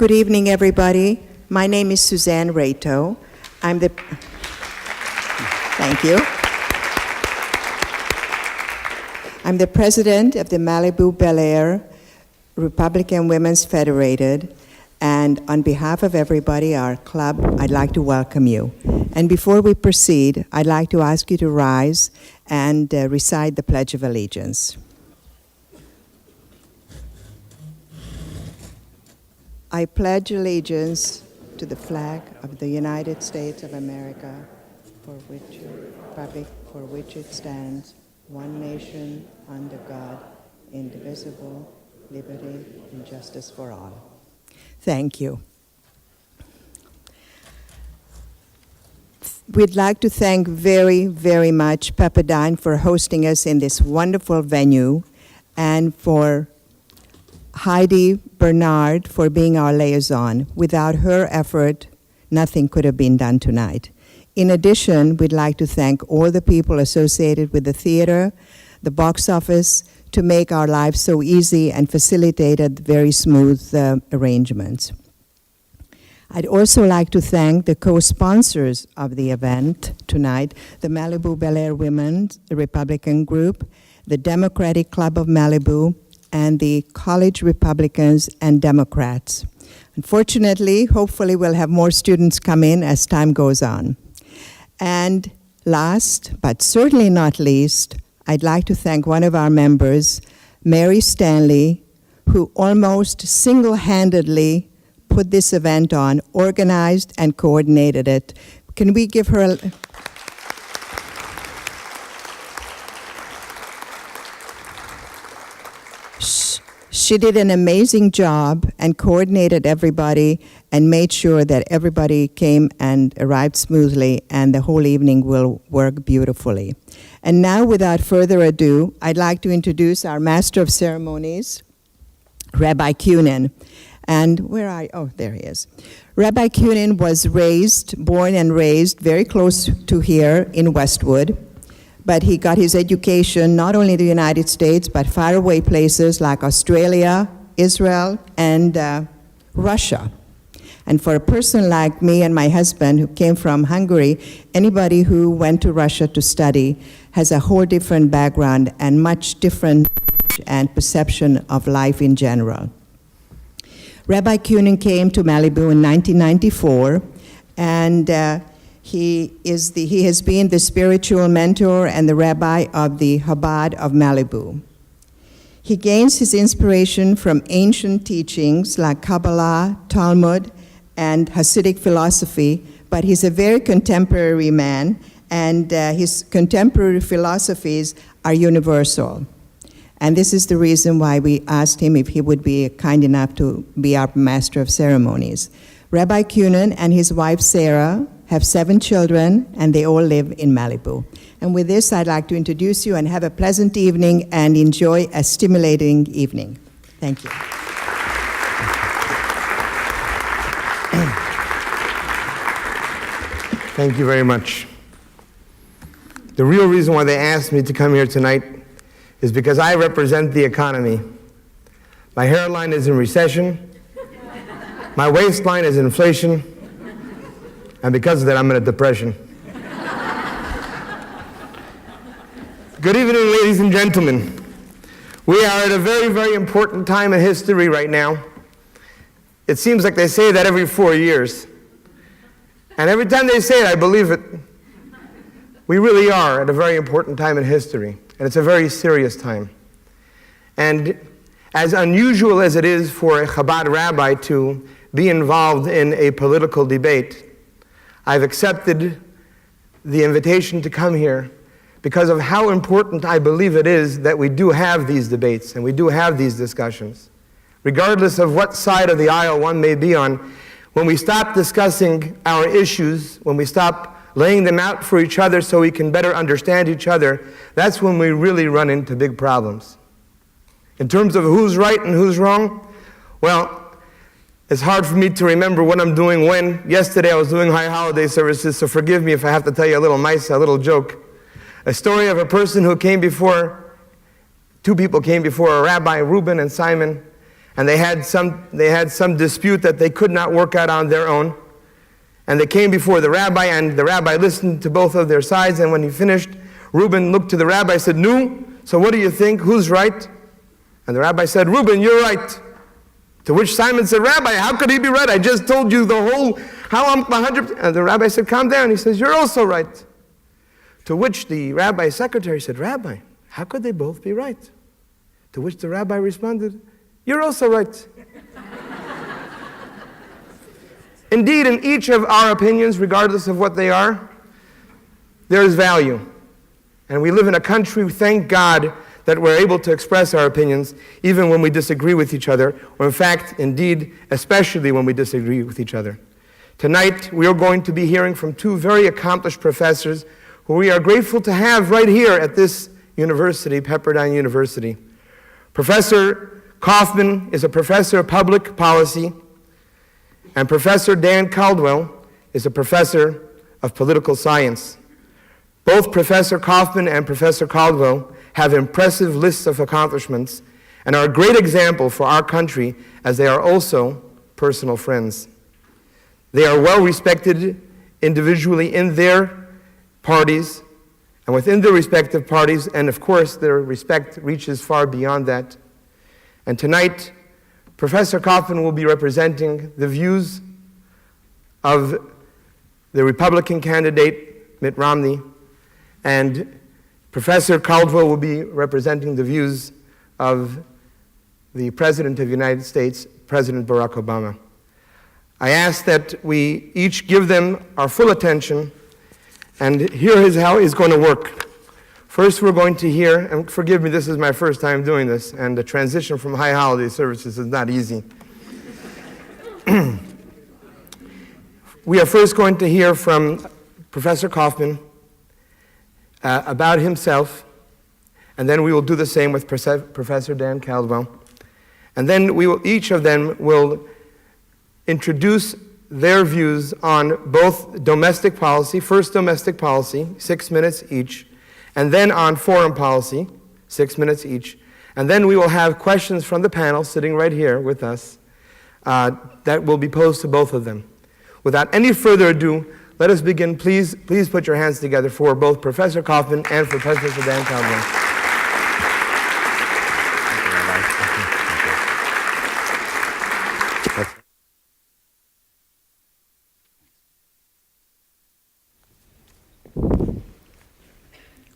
Good evening, everybody. My name is Suzanne Rato. Thank you. I'm the president of the Malibu Bel Air Republican Women's Federated, and on behalf of everybody, our club, I'd like to welcome you. And before we proceed, I'd like to ask you to rise and recite the Pledge of Allegiance. I pledge allegiance to the flag of the United States of America, for which it stands, one nation, under God, indivisible, liberty and justice for all. Thank you. We'd like to thank very, very much Pepperdine for hosting us in this wonderful venue, and for Heidi Bernard for being our liaison. Without her effort, nothing could have been done tonight. In addition, we'd like to thank all the people associated with the theater, the box office, to make our lives so easy and facilitated very smooth arrangements. I'd also like to thank the co-sponsors of the event tonight, the Malibu Bel Air Women's Republican Group, the Democratic Club of Malibu, and the College Republicans and Democrats. Unfortunately, hopefully we'll have more students come in as time goes on. And last, but certainly not least, I'd like to thank one of our members, Mary Stanley, who almost single-handedly put this event on, organized and coordinated it. Can we give her a... She did an amazing job and coordinated everybody and made sure that everybody came and arrived smoothly, and the whole evening will work beautifully. And now, without further ado, I'd like to introduce our Master of Ceremonies, Rabbi Kunin. And there he is. Rabbi Kunin was born and raised very close to here in Westwood. But he got his education not only in the United States, but faraway places like Australia, Israel, and Russia. And for a person like me and my husband, who came from Hungary, anybody who went to Russia to study has a whole different background and much different and perception of life in general. Rabbi Kunin came to Malibu in 1994, and he has been the spiritual mentor and the rabbi of the Chabad of Malibu. He gains his inspiration from ancient teachings like Kabbalah, Talmud, and Hasidic philosophy, but he's a very contemporary man, and his contemporary philosophies are universal. And this is the reason why we asked him if he would be kind enough to be our Master of Ceremonies. Rabbi Kunin and his wife Sarah have 7 children, and they all live in Malibu. And with this, I'd like to introduce you and have a pleasant evening and enjoy a stimulating evening. Thank you. Thank you very much. The real reason why they asked me to come here tonight is because I represent the economy. My hairline is in recession. My waistline is inflation. And because of that, I'm in a depression. Good evening, ladies and gentlemen. We are at a very, very important time in history right now. It seems like they say that every 4 years. And every time they say it, I believe it. We really are at a very important time in history, and it's a very serious time. And as unusual as it is for a Chabad rabbi to be involved in a political debate, I've accepted the invitation to come here because of how important I believe it is that we do have these debates and we do have these discussions. Regardless of what side of the aisle one may be on, when we stop discussing our issues, when we stop laying them out for each other so we can better understand each other, that's when we really run into big problems. In terms of who's right and who's wrong, well, it's hard for me to remember what I'm doing when. Yesterday I was doing high holiday services, so forgive me if I have to tell you a little joke. A story of a person who came before, 2 people came before a rabbi, Reuben and Simon, and they had some dispute that they could not work out on their own. And they came before the rabbi, and the rabbi listened to both of their sides, and when he finished, Reuben looked to the rabbi and said, "Nu, so what do you think? Who's right?" And the rabbi said, "Reuben, you're right." To which Simon said, "Rabbi, how could he be right? I just told you the whole, how I'm 100%. And the rabbi said, "Calm down." He says, "You're also right." To which the rabbi's secretary said, "Rabbi, how could they both be right?" To which the rabbi responded, "You're also right." Indeed, in each of our opinions, regardless of what they are, there is value. And we live in a country, thank God, that we're able to express our opinions even when we disagree with each other, or in fact, indeed, especially when we disagree with each other. Tonight, we are going to be hearing from two very accomplished professors who we are grateful to have right here at this university, Pepperdine University. Professor Kaufman is a professor of public policy, and Professor Dan Caldwell is a professor of political science. Both Professor Kaufman and Professor Caldwell have impressive lists of accomplishments and are a great example for our country, as they are also personal friends. They are well respected individually in their parties and within their respective parties, and of course their respect reaches far beyond that. And tonight, Professor Kaufman will be representing the views of the Republican candidate, Mitt Romney, and Professor Caldwell will be representing the views of the President of the United States, President Barack Obama. I ask that we each give them our full attention, and here is how it's going to work. First, we're going to hear, and forgive me, this is my first time doing this, and the transition from high holiday services is not easy. We are first going to hear from Professor Kaufman about himself, and then we will do the same with Professor Dan Caldwell. And then each of them will introduce their views on both domestic policy, first domestic policy, 6 minutes each, and then on foreign policy, 6 minutes each. And then we will have questions from the panel sitting right here with us that will be posed to both of them. Without any further ado, let us begin. Please put your hands together for both Professor Kaufman and for Professor Dan Caldwell.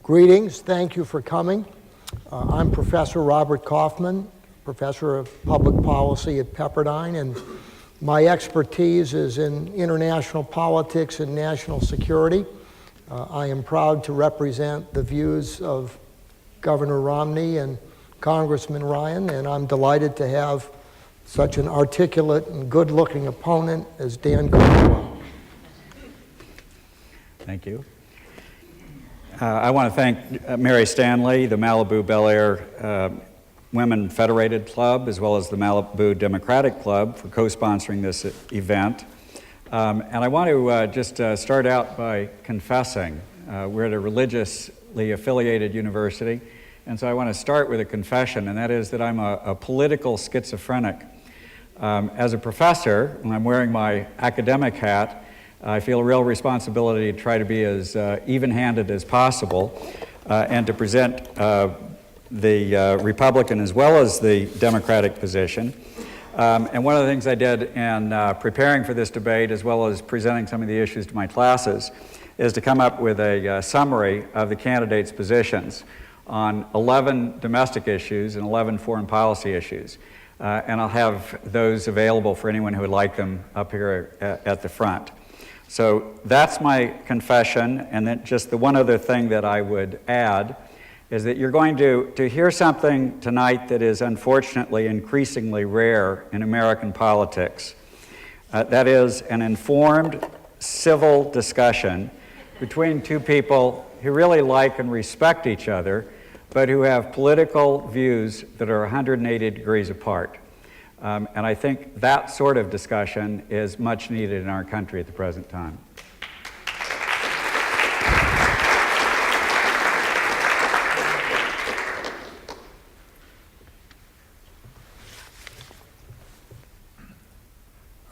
Greetings, thank you for coming. I'm Professor Robert Kaufman, Professor of Public Policy at Pepperdine, and my expertise is in international politics and national security. I am proud to represent the views of Governor Romney and Congressman Ryan, and I'm delighted to have such an articulate and good-looking opponent as Dan Caldwell. Thank you. I want to thank Mary Stanley, the Malibu Bel Air Women Federated Club, as well as the Malibu Democratic Club for co-sponsoring this event. And I want to just start out by confessing. We're at a religiously affiliated university, and so I want to start with a confession, and that is that I'm a political schizophrenic. As a professor, when I'm wearing my academic hat, I feel a real responsibility to try to be as even-handed as possible and to present the Republican as well as the Democratic position. And one of the things I did in preparing for this debate, as well as presenting some of the issues to my classes, is to come up with a summary of the candidates' positions on 11 domestic issues and 11 foreign policy issues. And I'll have those available for anyone who would like them up here at the front. So that's my confession, and then just the one other thing that I would add is that you're going to hear something tonight that is unfortunately increasingly rare in American politics. That is an informed, civil discussion between two people who really like and respect each other, but who have political views that are 180 degrees apart. And I think that sort of discussion is much needed in our country at the present time.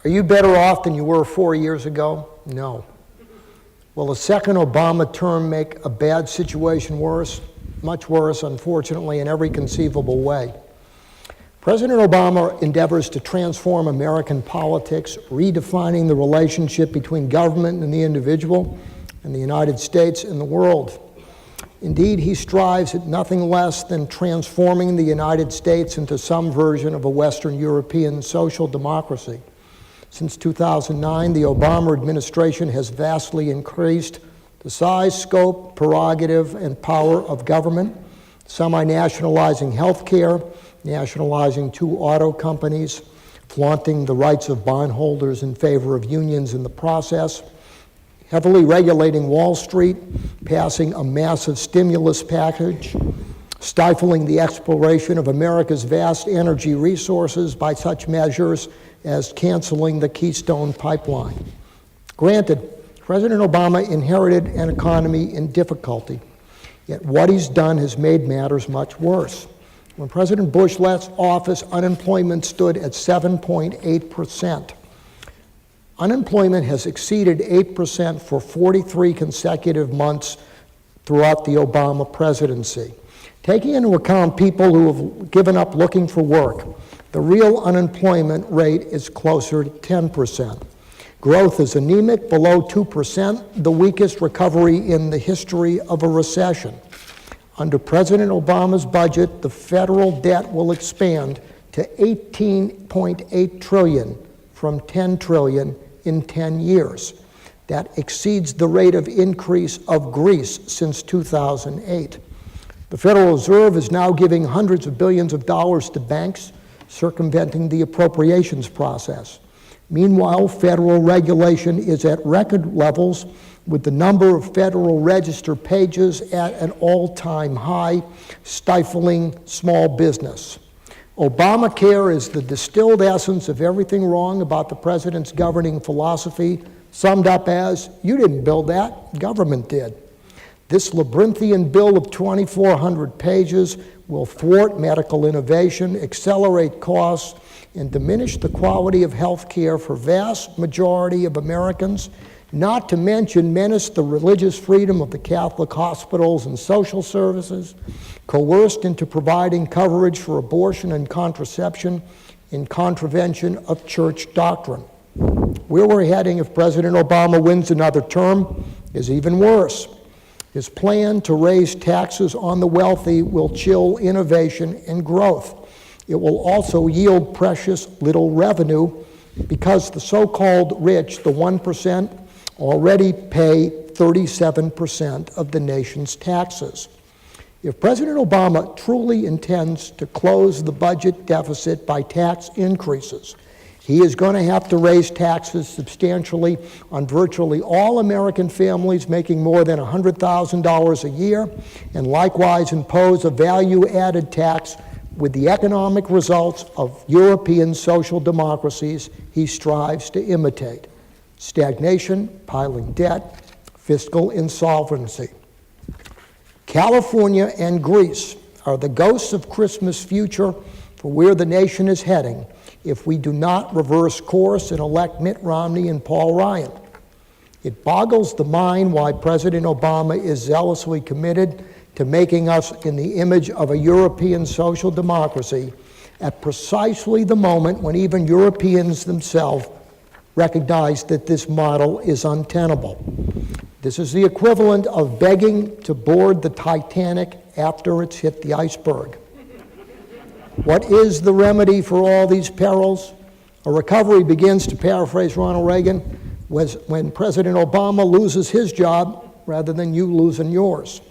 Are you better off than you were 4 years ago? No. Will a second Obama term make a bad situation worse? Much worse, unfortunately, in every conceivable way. President Obama endeavors to transform American politics, redefining the relationship between government and the individual, and the United States and the world. Indeed, he strives at nothing less than transforming the United States into some version of a Western European social democracy. Since 2009, the Obama administration has vastly increased the size, scope, prerogative, and power of government, semi-nationalizing health care, nationalizing 2 auto companies, flaunting the rights of bondholders in favor of unions in the process, heavily regulating Wall Street, passing a massive stimulus package, stifling the exploration of America's vast energy resources by such measures as canceling the Keystone Pipeline. Granted, President Obama inherited an economy in difficulty, yet what he's done has made matters much worse. When President Bush left office, unemployment stood at 7.8%. Unemployment has exceeded 8% for 43 consecutive months throughout the Obama presidency. Taking into account people who have given up looking for work, the real unemployment rate is closer to 10%. Growth is anemic, below 2%, the weakest recovery in the history of a recession. Under President Obama's budget, the federal debt will expand to $18.8 trillion from $10 trillion in 10 years. That exceeds the rate of increase of Greece since 2008. The Federal Reserve is now giving hundreds of billions of dollars to banks, circumventing the appropriations process. Meanwhile, federal regulation is at record levels, with the number of Federal Register pages at an all-time high, stifling small business. Obamacare is the distilled essence of everything wrong about the president's governing philosophy, summed up as, you didn't build that, government did. This labyrinthian bill of 2,400 pages will thwart medical innovation, accelerate costs, and diminish the quality of health care for vast majority of Americans, not to mention menace the religious freedom of the Catholic hospitals and social services, coerced into providing coverage for abortion and contraception in contravention of church doctrine. Where we're heading if President Obama wins another term is even worse. His plan to raise taxes on the wealthy will chill innovation and growth. It will also yield precious little revenue because the so-called rich, the 1%, already pay 37% of the nation's taxes. If President Obama truly intends to close the budget deficit by tax increases, he is going to have to raise taxes substantially on virtually all American families making more than $100,000 a year, and likewise impose a value-added tax with the economic results of European social democracies he strives to imitate: stagnation, piling debt, fiscal insolvency. California and Greece are the ghosts of Christmas future for where the nation is heading if we do not reverse course and elect Mitt Romney and Paul Ryan. It boggles the mind why President Obama is zealously committed to making us in the image of a European social democracy at precisely the moment when even Europeans themselves recognize that this model is untenable. This is the equivalent of begging to board the Titanic after it's hit the iceberg. What is the remedy for all these perils? A recovery begins, to paraphrase Ronald Reagan, when President Obama loses his job rather than you losing yours.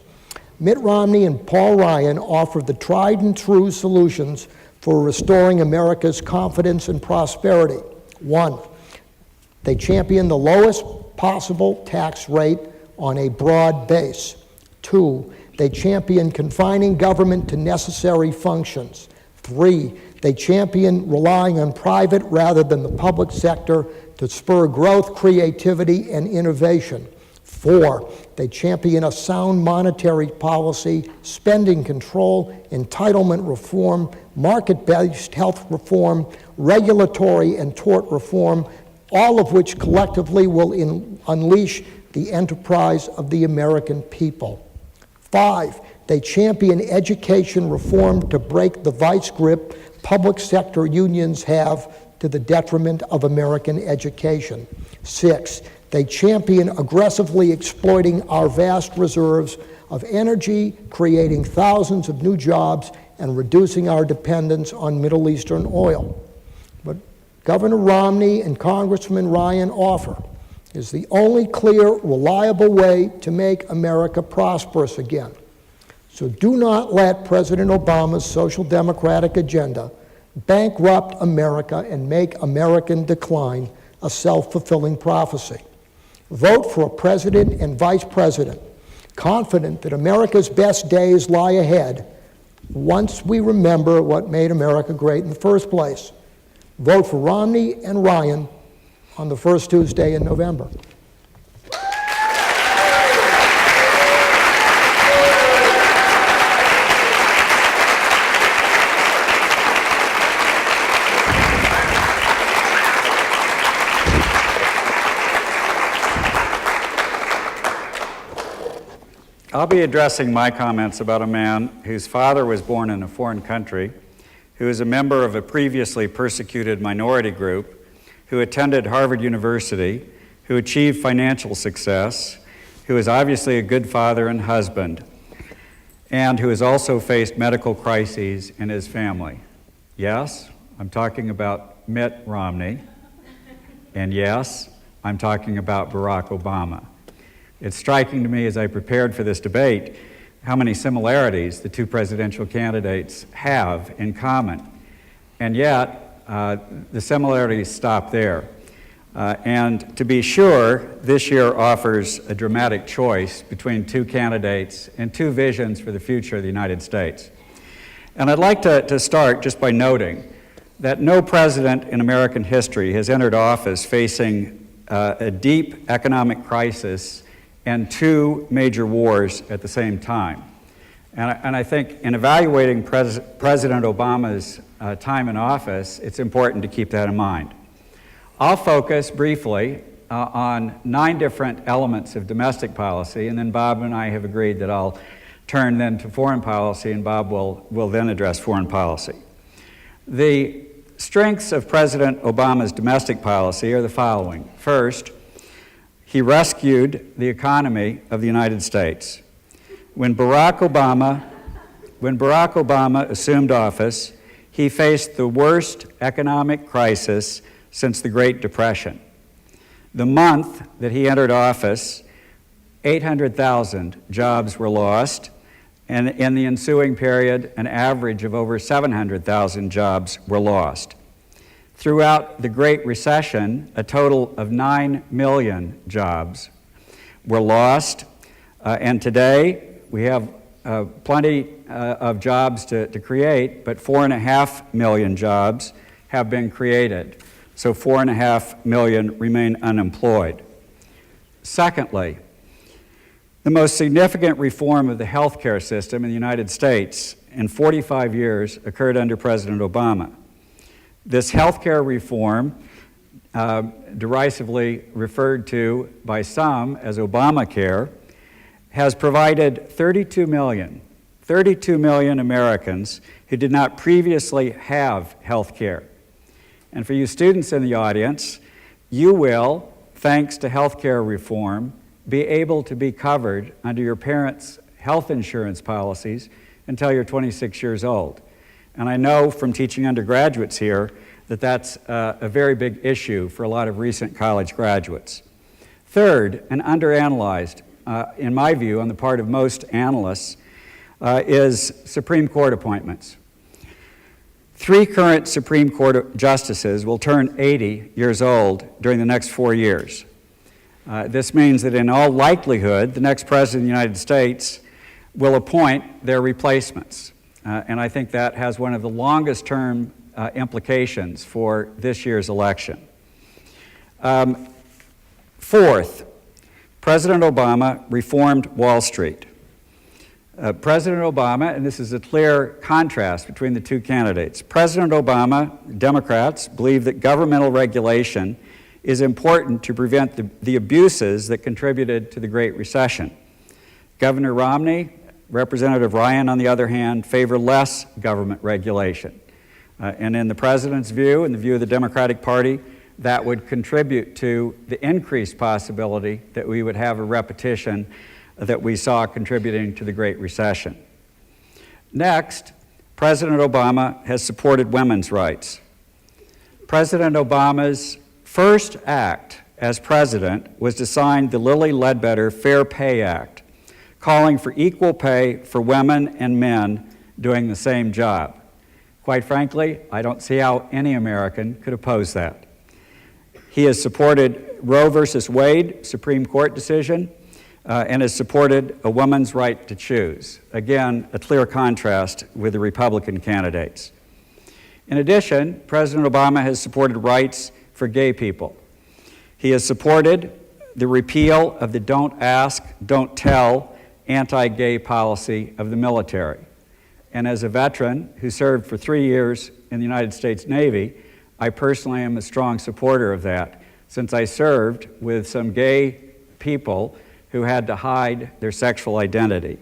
Mitt Romney and Paul Ryan offer the tried and true solutions for restoring America's confidence and prosperity. 1, they champion the lowest possible tax rate on a broad base. 2, they champion confining government to necessary functions. 3, they champion relying on private rather than the public sector to spur growth, creativity, and innovation. 4, they champion a sound monetary policy, spending control, entitlement reform, market-based health reform, regulatory and tort reform all of which collectively will unleash the enterprise of the American people. 5, they champion education reform to break the vice grip public sector unions have to the detriment of American education. 6, they champion aggressively exploiting our vast reserves of energy, creating thousands of new jobs, and reducing our dependence on Middle Eastern oil. But Governor Romney and Congressman Ryan offer is the only clear, reliable way to make America prosperous again. So do not let President Obama's social democratic agenda bankrupt America and make American decline a self-fulfilling prophecy. Vote for a president and vice president, confident that America's best days lie ahead once we remember what made America great in the first place. Vote for Romney and Ryan on the first Tuesday in November. I'll be addressing my comments about a man whose father was born in a foreign country, who is a member of a previously persecuted minority group, who attended Harvard University, who achieved financial success, who is obviously a good father and husband, and who has also faced medical crises in his family. Yes, I'm talking about Mitt Romney, and yes, I'm talking about Barack Obama. It's striking to me as I prepared for this debate how many similarities the two presidential candidates have in common. And yet, the similarities stop there. And to be sure, this year offers a dramatic choice between two candidates and two visions for the future of the United States. And I'd like to start just by noting that no president in American history has entered office facing a deep economic crisis and two major wars at the same time. And I think in evaluating President Obama's time in office, it's important to keep that in mind. I'll focus briefly on 9 different elements of domestic policy, and then Bob and I have agreed that I'll turn then to foreign policy, and Bob will then address foreign policy. The strengths of President Obama's domestic policy are the following. First, he rescued the economy of the United States. When Barack Obama assumed office, he faced the worst economic crisis since the Great Depression. The month that he entered office, 800,000 jobs were lost, and in the ensuing period, an average of over 700,000 jobs were lost. Throughout the Great Recession, a total of 9 million jobs were lost, and today we have plenty of jobs to create, but 4.5 million jobs have been created. So 4.5 million remain unemployed. Secondly, the most significant reform of the healthcare system in the United States in 45 years occurred under President Obama. This healthcare reform, derisively referred to by some as Obamacare, has provided 32 million Americans who did not previously have health care. And for you students in the audience, you will, thanks to health care reform, be able to be covered under your parents' health insurance policies until you're 26 years old. And I know from teaching undergraduates here that that's a very big issue for a lot of recent college graduates. Third, and underanalyzed, in my view, on the part of most analysts, is Supreme Court appointments. 3 current Supreme Court justices will turn 80 years old during the next 4 years. This means that in all likelihood, the next president of the United States will appoint their replacements. And I think that has one of the longest term implications for this year's election. Fourth, President Obama reformed Wall Street. President Obama, and this is a clear contrast between the two candidates, President Obama, Democrats, believe that governmental regulation is important to prevent the abuses that contributed to the Great Recession. Governor Romney, Representative Ryan, on the other hand, favor less government regulation. And in the president's view, in the view of the Democratic Party, that would contribute to the increased possibility that we would have a repetition that we saw contributing to the Great Recession. Next, President Obama has supported women's rights. President Obama's first act as president was to sign the Lilly Ledbetter Fair Pay Act, calling for equal pay for women and men doing the same job. Quite frankly, I don't see how any American could oppose that. He has supported Roe versus Wade Supreme Court decision and has supported a woman's right to choose. Again, a clear contrast with the Republican candidates. In addition, President Obama has supported rights for gay people. He has supported the repeal of the don't ask, don't tell anti-gay policy of the military. And as a veteran who served for 3 years in the United States Navy, I personally am a strong supporter of that, since I served with some gay people who had to hide their sexual identity.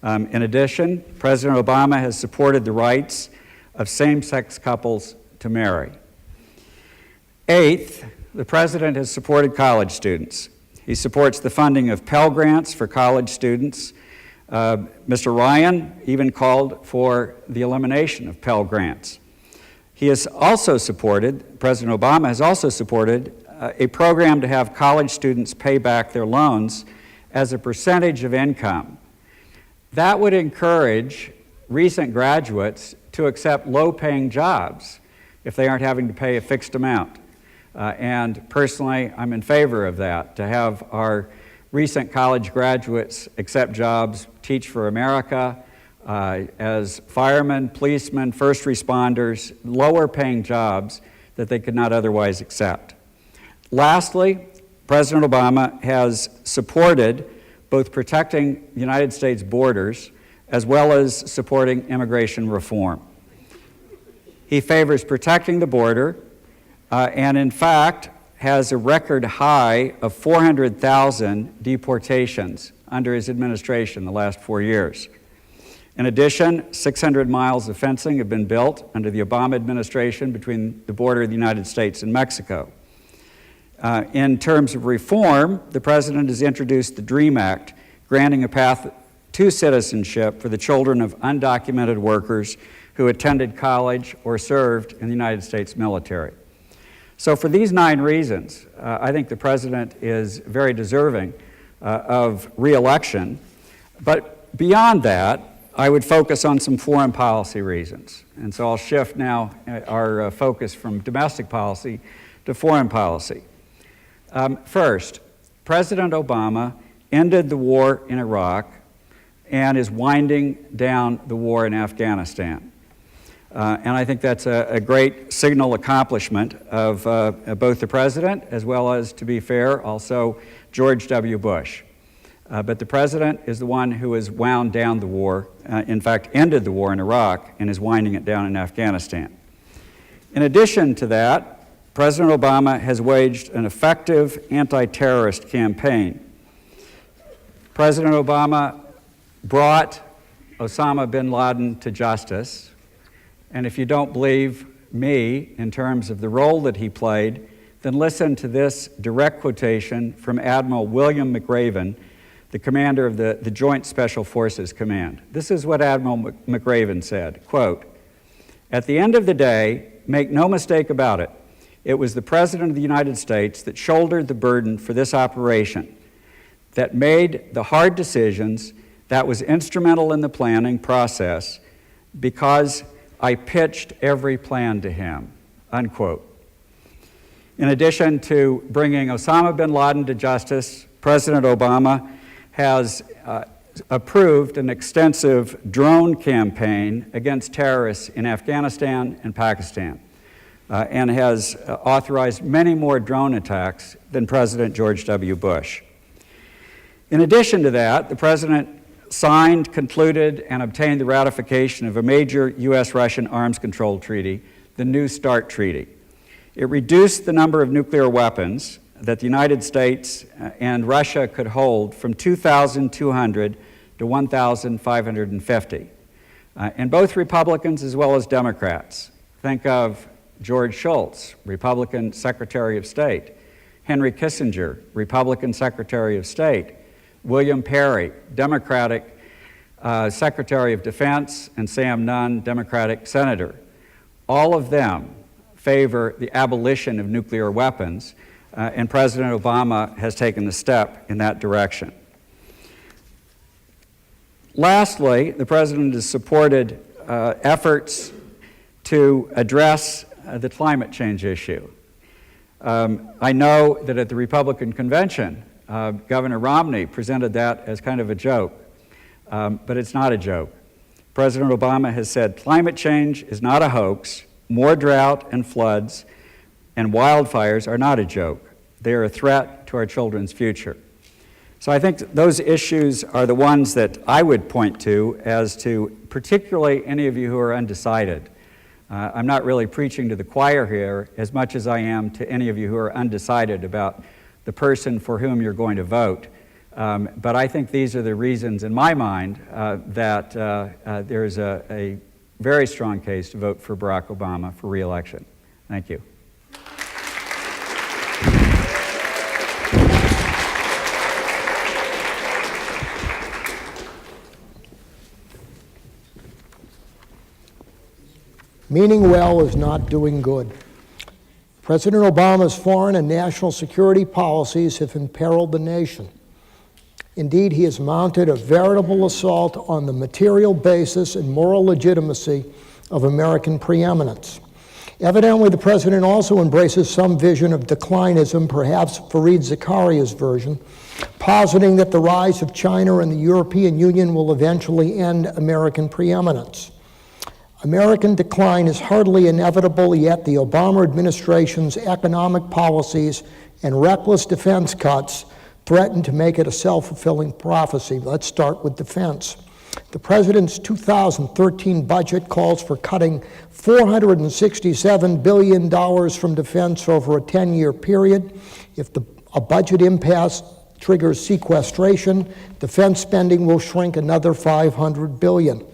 In addition, President Obama has supported the rights of same-sex couples to marry. Eighth, the president has supported college students. He supports the funding of Pell Grants for college students. Mr. Ryan even called for the elimination of Pell Grants. He has also supported, President Obama has also supported a program to have college students pay back their loans as a percentage of income. That would encourage recent graduates to accept low-paying jobs if they aren't having to pay a fixed amount. And personally, I'm in favor of that, to have our recent college graduates accept jobs, teach for America, as firemen, policemen, first responders, lower-paying jobs that they could not otherwise accept. Lastly, President Obama has supported both protecting the United States borders as well as supporting immigration reform. He favors protecting the border and, in fact, has a record high of 400,000 deportations under his administration the last 4 years. In addition, 600 miles of fencing have been built under the Obama administration between the border of the United States and Mexico. In terms of reform, the president has introduced the DREAM Act, granting a path to citizenship for the children of undocumented workers who attended college or served in the United States military. So for these 9 reasons, I think the president is very deserving of re-election. But beyond that, I would focus on some foreign policy reasons. And so I'll shift now our focus from domestic policy to foreign policy. First, President Obama ended the war in Iraq and is winding down the war in Afghanistan. And I think that's a great signal accomplishment of both the president as well as, to be fair, also George W. Bush. But the president is the one who has wound down the war, in fact, ended the war in Iraq and is winding it down in Afghanistan. In addition to that, President Obama has waged an effective anti-terrorist campaign. President Obama brought Osama bin Laden to justice. And if you don't believe me in terms of the role that he played, then listen to this direct quotation from Admiral William McRaven, the commander of the Joint Special Forces Command. This is what Admiral McRaven said, quote, "At the end of the day, make no mistake about it, it was the President of the United States that shouldered the burden for this operation, that made the hard decisions, that was instrumental in the planning process, because I pitched every plan to him," unquote. In addition to bringing Osama bin Laden to justice, President Obama has approved an extensive drone campaign against terrorists in Afghanistan and Pakistan, and has authorized many more drone attacks than President George W. Bush. In addition to that, the president signed, concluded, and obtained the ratification of a major U.S.-Russian arms control treaty, the New START Treaty. It reduced the number of nuclear weapons that the United States and Russia could hold from 2,200 to 1,550. And both Republicans as well as Democrats. Think of George Shultz, Republican Secretary of State, Henry Kissinger, Republican Secretary of State, William Perry, Democratic Secretary of Defense, and Sam Nunn, Democratic Senator. All of them favor the abolition of nuclear weapons, and President Obama has taken the step in that direction. Lastly, the President has supported efforts to address the climate change issue. I know that at the Republican convention, Governor Romney presented that as kind of a joke, but it's not a joke. President Obama has said climate change is not a hoax. More drought and floods and wildfires are not a joke. They are a threat to our children's future. So I think those issues are the ones that I would point to as to particularly any of you who are undecided. I'm not really preaching to the choir here as much as I am to any of you who are undecided about the person for whom you're going to vote. But I think these are the reasons in my mind that there is a very strong case to vote for Barack Obama for re-election. Thank you. Meaning well is not doing good. President Obama's foreign and national security policies have imperiled the nation. Indeed, he has mounted a veritable assault on the material basis and moral legitimacy of American preeminence. Evidently, the president also embraces some vision of declinism, perhaps Fareed Zakaria's version, positing that the rise of China and the European Union will eventually end American preeminence. American decline is hardly inevitable, yet the Obama administration's economic policies and reckless defense cuts threaten to make it a self-fulfilling prophecy. Let's start with defense. The president's 2013 budget calls for cutting $467 billion from defense over a 10-year period. If a budget impasse triggers sequestration, defense spending will shrink another $500 billion.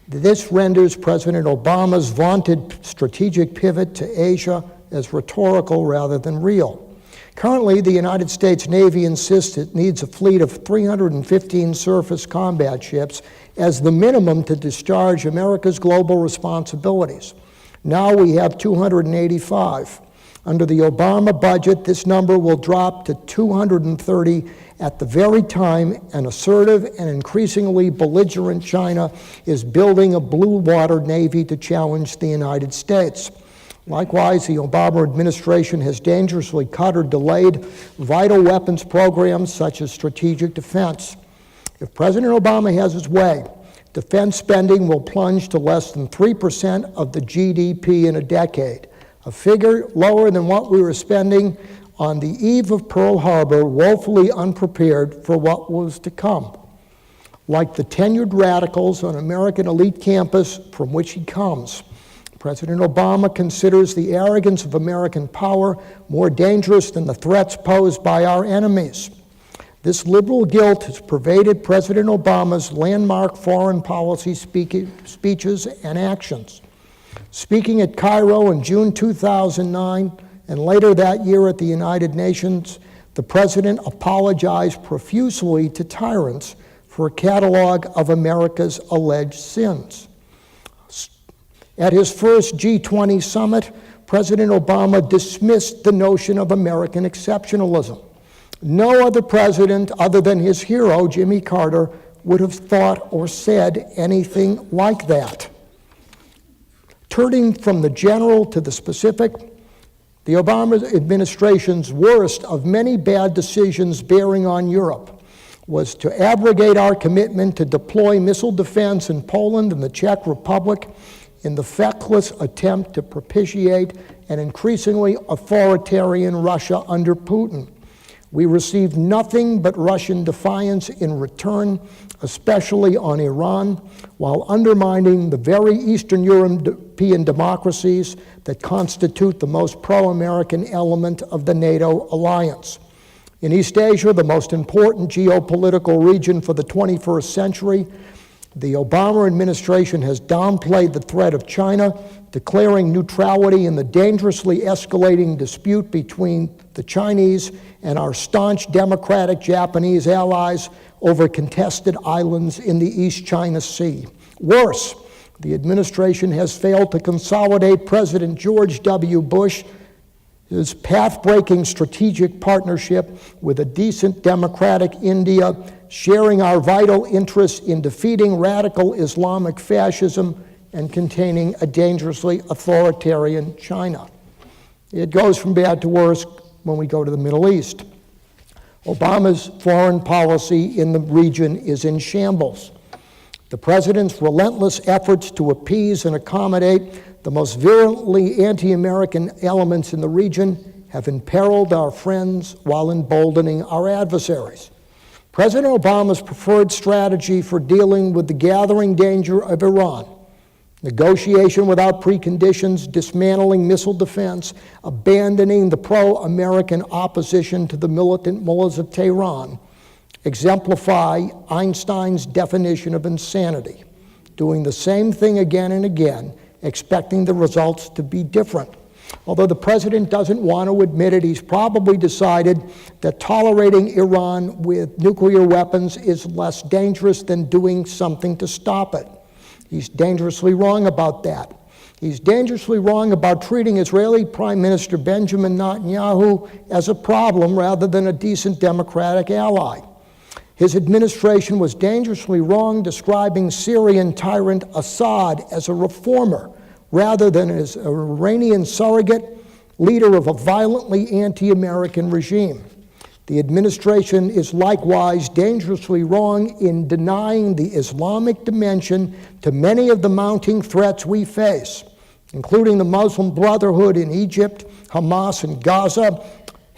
This renders President Obama's vaunted strategic pivot to Asia as rhetorical rather than real. Currently, the United States Navy insists it needs a fleet of 315 surface combat ships as the minimum to discharge America's global responsibilities. Now we have 285. Under the Obama budget, this number will drop to 230 at the very time an assertive and increasingly belligerent China is building a blue water navy to challenge the United States. Likewise, the Obama administration has dangerously cut or delayed vital weapons programs such as strategic defense. If President Obama has his way, defense spending will plunge to less than 3% of the GDP in a decade, a figure lower than what we were spending on the eve of Pearl Harbor, woefully unprepared for what was to come. Like the tenured radicals on American elite campus from which he comes, President Obama considers the arrogance of American power more dangerous than the threats posed by our enemies. This liberal guilt has pervaded President Obama's landmark foreign policy speeches and actions. Speaking at Cairo in June 2009, and later that year at the United Nations, the president apologized profusely to tyrants for a catalog of America's alleged sins. At his first G20 summit, President Obama dismissed the notion of American exceptionalism. No other president other than his hero, Jimmy Carter, would have thought or said anything like that. Turning from the general to the specific, the Obama administration's worst of many bad decisions bearing on Europe was to abrogate our commitment to deploy missile defense in Poland and the Czech Republic in the feckless attempt to propitiate an increasingly authoritarian Russia under Putin. We received nothing but Russian defiance in return, especially on Iran, while undermining the very Eastern European democracies that constitute the most pro-American element of the NATO alliance. In East Asia, the most important geopolitical region for the 21st century, the Obama administration has downplayed the threat of China, declaring neutrality in the dangerously escalating dispute between the Chinese and our staunch democratic Japanese allies over contested islands in the East China Sea. Worse, the administration has failed to consolidate President George W. Bush's path-breaking strategic partnership with a decent democratic India, sharing our vital interests in defeating radical Islamic fascism and containing a dangerously authoritarian China. It goes from bad to worse when we go to the Middle East. Obama's foreign policy in the region is in shambles. The president's relentless efforts to appease and accommodate the most virulently anti-American elements in the region have imperiled our friends while emboldening our adversaries. President Obama's preferred strategy for dealing with the gathering danger of Iran, negotiation without preconditions, dismantling missile defense, abandoning the pro-American opposition to the militant mullahs of Tehran, exemplify Einstein's definition of insanity, doing the same thing again and again, expecting the results to be different. Although the president doesn't want to admit it, he's probably decided that tolerating Iran with nuclear weapons is less dangerous than doing something to stop it. He's dangerously wrong about that. He's dangerously wrong about treating Israeli Prime Minister Benjamin Netanyahu as a problem rather than a decent democratic ally. His administration was dangerously wrong describing Syrian tyrant Assad as a reformer rather than as an Iranian surrogate leader of a violently anti-American regime. The administration is likewise dangerously wrong in denying the Islamic dimension to many of the mounting threats we face, including the Muslim Brotherhood in Egypt, Hamas in Gaza,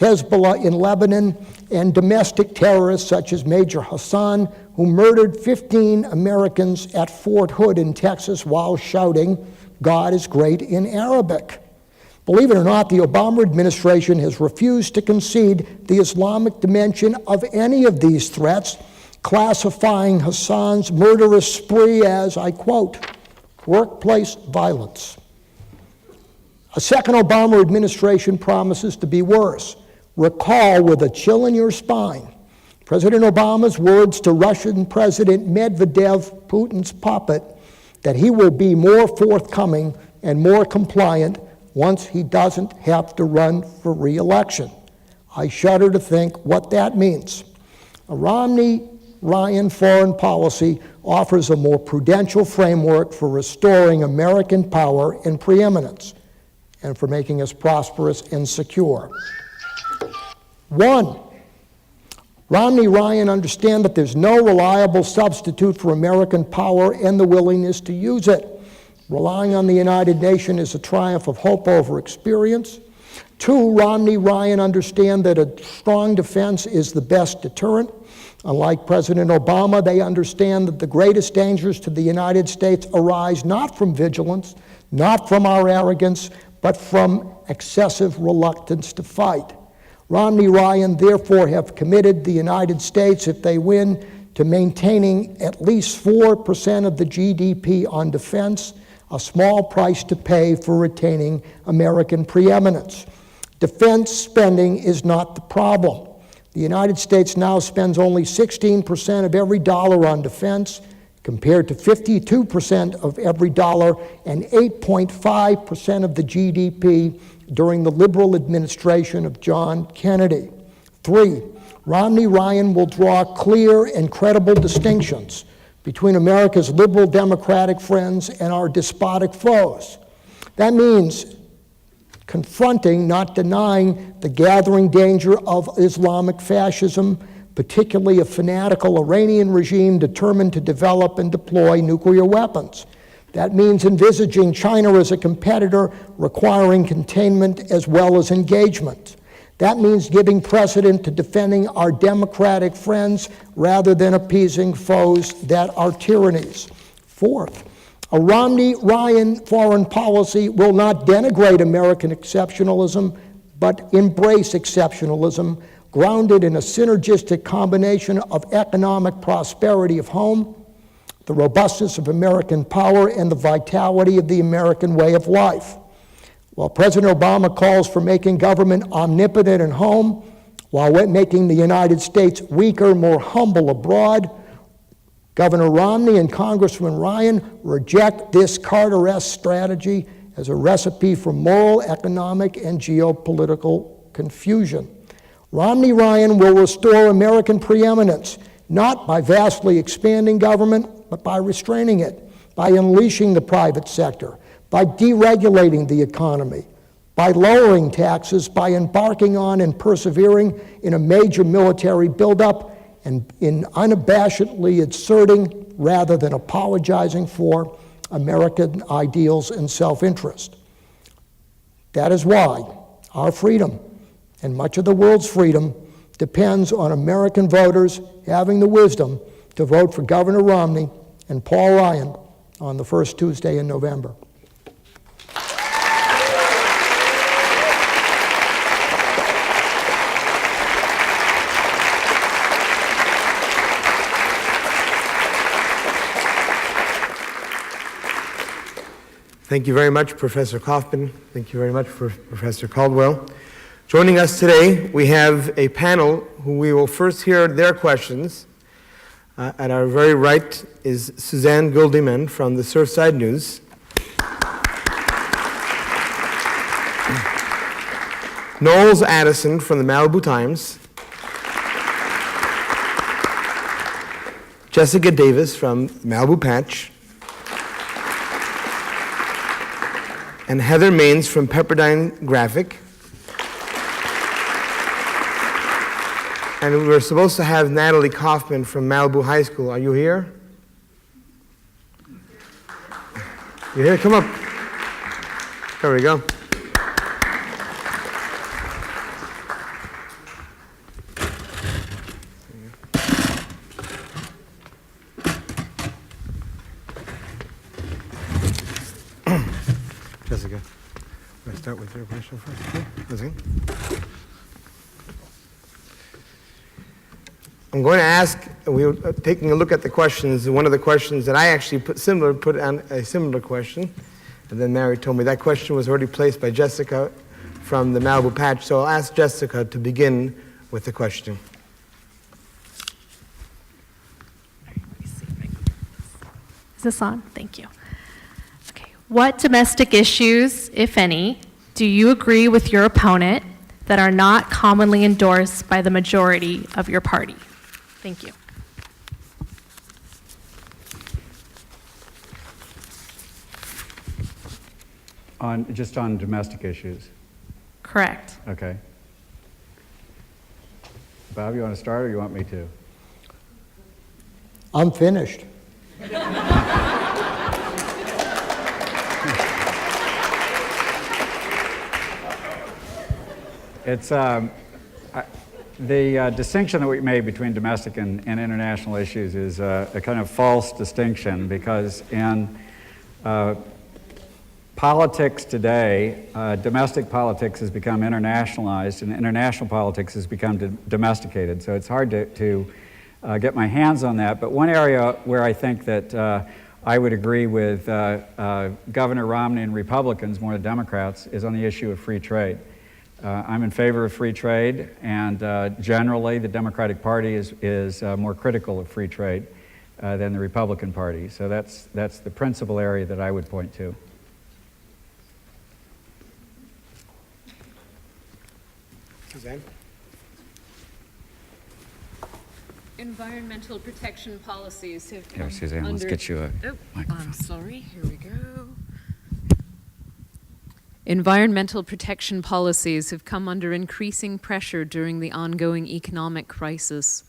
Hezbollah in Lebanon, and domestic terrorists such as Major Hassan, who murdered 15 Americans at Fort Hood in Texas while shouting, "God is great" in Arabic. Believe it or not, the Obama administration has refused to concede the Islamic dimension of any of these threats, classifying Hassan's murderous spree as, I quote, workplace violence. A second Obama administration promises to be worse. Recall with a chill in your spine President Obama's words to Russian President Medvedev, Putin's puppet, that he will be more forthcoming and more compliant once he doesn't have to run for re-election. I shudder to think what that means. A Romney-Ryan foreign policy offers a more prudential framework for restoring American power and preeminence, and for making us prosperous and secure. One, Romney-Ryan understand that there's no reliable substitute for American power and the willingness to use it. Relying on the United Nations is a triumph of hope over experience. Two, Romney-Ryan understand that a strong defense is the best deterrent. Unlike President Obama, they understand that the greatest dangers to the United States arise not from vigilance, not from our arrogance, but from excessive reluctance to fight. Romney-Ryan therefore have committed the United States, if they win, to maintaining at least 4% of the GDP on defense, a small price to pay for retaining American preeminence. Defense spending is not the problem. The United States now spends only 16% of every dollar on defense, compared to 52% of every dollar and 8.5% of the GDP during the liberal administration of John Kennedy. Three, Romney-Ryan will draw clear and credible distinctions between America's liberal democratic friends and our despotic foes. That means confronting, not denying, the gathering danger of Islamic fascism, particularly a fanatical Iranian regime determined to develop and deploy nuclear weapons. That means envisaging China as a competitor requiring containment as well as engagement. That means giving precedent to defending our democratic friends rather than appeasing foes that are tyrannies. Fourth, a Romney-Ryan foreign policy will not denigrate American exceptionalism, but embrace exceptionalism, grounded in a synergistic combination of economic prosperity of home, the robustness of American power, and the vitality of the American way of life. While President Obama calls for making government omnipotent at home, while making the United States weaker, more humble abroad, Governor Romney and Congressman Ryan reject this Carter-esque strategy as a recipe for moral, economic, and geopolitical confusion. Romney-Ryan will restore American preeminence, not by vastly expanding government, but by restraining it, by unleashing the private sector, by deregulating the economy, by lowering taxes, by embarking on and persevering in a major military buildup, and in unabashedly asserting rather than apologizing for American ideals and self-interest. That is why our freedom, and much of the world's freedom, depends on American voters having the wisdom to vote for Governor Romney and Paul Ryan on the first Tuesday in November. Thank you very much, Professor Kaufman. Thank you very much, Professor Caldwell. Joining us today, we have a panel who we will first hear their questions. At our very right is Suzanne Guldiman from the Surfside News. Knowles Addison from the Malibu Times. Jessica Davis from Malibu Patch. And Heather Maines from Pepperdine Graphic. And we were supposed to have Natalie Kaufman from Malibu High School. Are you here? You here? Come up. There we go. Jessica, want to start with your question first? Okay. I'm going to ask, we were taking a look at the questions, one of the questions that I actually put on a similar question, and then Mary told me that question was already placed by Jessica from the Malibu Patch, so I'll ask Jessica to begin with the question. Is this on? Thank you. Okay. What domestic issues, if any, do you agree with your opponent that are not commonly endorsed by the majority of your party? Thank you. Just on domestic issues? Correct. Okay. Bob, you want to start or you want me to? I'm finished. It's the distinction that we made between domestic and international issues is a kind of false distinction, because in politics today, domestic politics has become internationalized and international politics has become domesticated. So it's hard to get my hands on that. But one area where I think that I would agree with Governor Romney and Republicans more than Democrats is on the issue of free trade. I'm in favor of free trade, and generally the Democratic Party is more critical of free trade than the Republican Party. So that's the principal area that I would point to. Suzanne? Environmental protection policies have come Here, Suzanne, let's get you a microphone. I'm sorry, here we go. Environmental protection policies have come under increasing pressure during the ongoing economic crisis.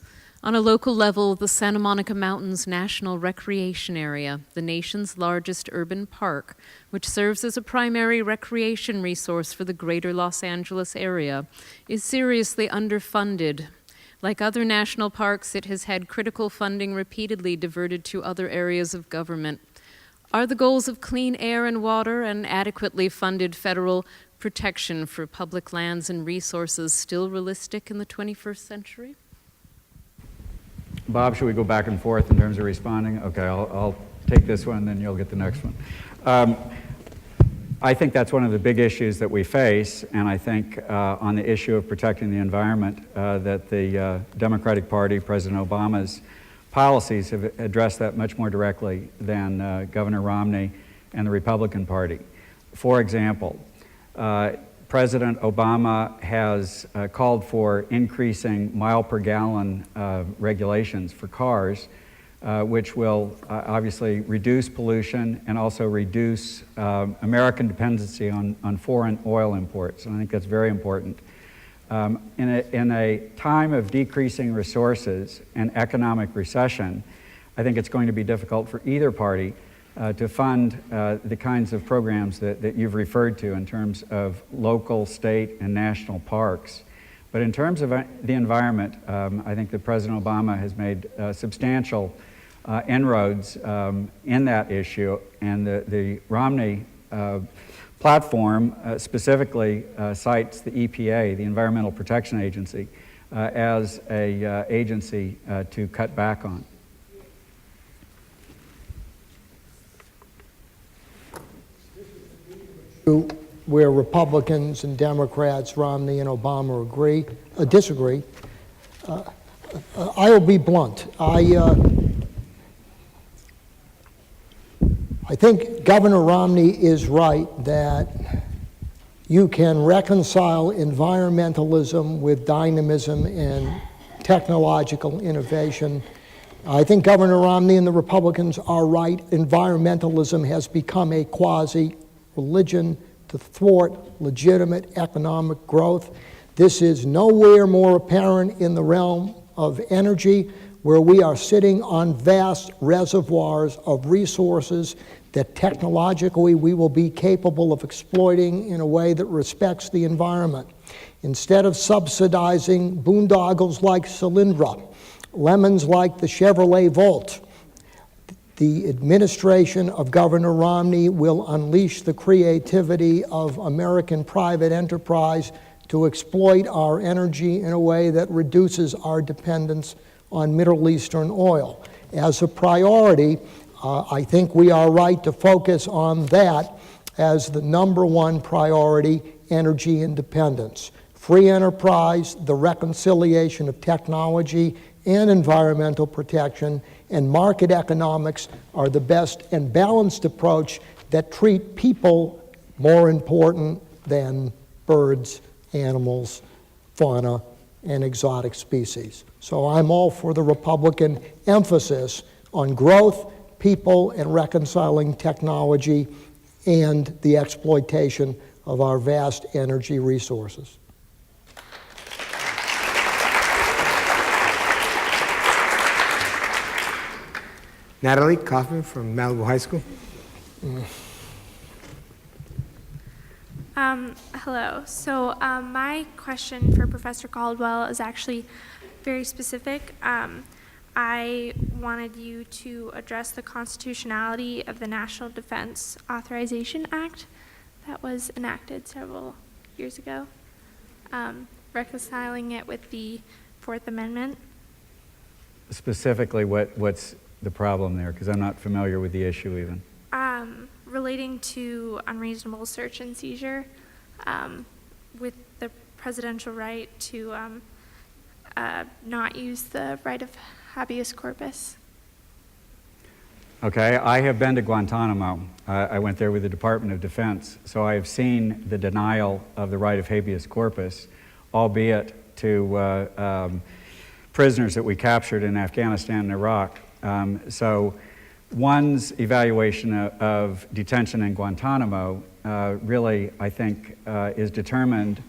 On a local level, the Santa Monica Mountains National Recreation Area, the nation's largest urban park, which serves as a primary recreation resource for the greater Los Angeles area, is seriously underfunded. Like other national parks, it has had critical funding repeatedly diverted to other areas of government. Are the goals of clean air and water and adequately funded federal protection for public lands and resources still realistic in the 21st century? Bob, should we go back and forth in terms of responding? Okay, I'll take this one, then you'll get the next one. I think that's one of the big issues that we face, and I think on the issue of protecting the environment, that the Democratic Party, President Obama's policies have addressed that much more directly than Governor Romney and the Republican Party. For example, President Obama has called for increasing mile per gallon regulations for cars, which will obviously reduce pollution and also reduce American dependency on foreign oil imports. And I think that's very important. In a time of decreasing resources and economic recession, I think it's going to be difficult for either party to fund the kinds of programs that you've referred to in terms of local, state, and national parks. But in terms of the environment, I think that President Obama has made substantial inroads in that issue, and the Romney platform specifically cites the EPA, the Environmental Protection Agency, as an agency to cut back on. Where Republicans and Democrats, Romney and Obama disagree. I will be blunt. I think Governor Romney is right that you can reconcile environmentalism with dynamism and technological innovation. I think Governor Romney and the Republicans are right. Environmentalism has become a quasi-religion to thwart legitimate economic growth. This is nowhere more apparent in the realm of energy, where we are sitting on vast reservoirs of resources that technologically we will be capable of exploiting in a way that respects the environment. Instead of subsidizing boondoggles like Solyndra, lemons like the Chevrolet Volt, the administration of Governor Romney will unleash the creativity of American private enterprise to exploit our energy in a way that reduces our dependence on Middle Eastern oil. As a priority, I think we are right to focus on that as the number one priority: energy independence. Free enterprise, the reconciliation of technology and environmental protection, and market economics are the best and balanced approach that treat people more important than birds, animals, fauna, and exotic species. So I'm all for the Republican emphasis on growth, people, and reconciling technology and the exploitation of our vast energy resources. Natalie Kaufman from Malibu High School. Hello. So my question for Professor Caldwell is actually very specific. I wanted you to address the constitutionality of the National Defense Authorization Act that was enacted several years ago, reconciling it with the Fourth Amendment. Specifically, what's the problem there? Because I'm not familiar with the issue even. Relating to unreasonable search and seizure, with the presidential right to not use the right of habeas corpus. Okay, I have been to Guantanamo. I went there with the Department of Defense, so I have seen the denial of the right of habeas corpus, albeit to prisoners that we captured in Afghanistan and Iraq. So one's evaluation of detention in Guantanamo really, I think, is determined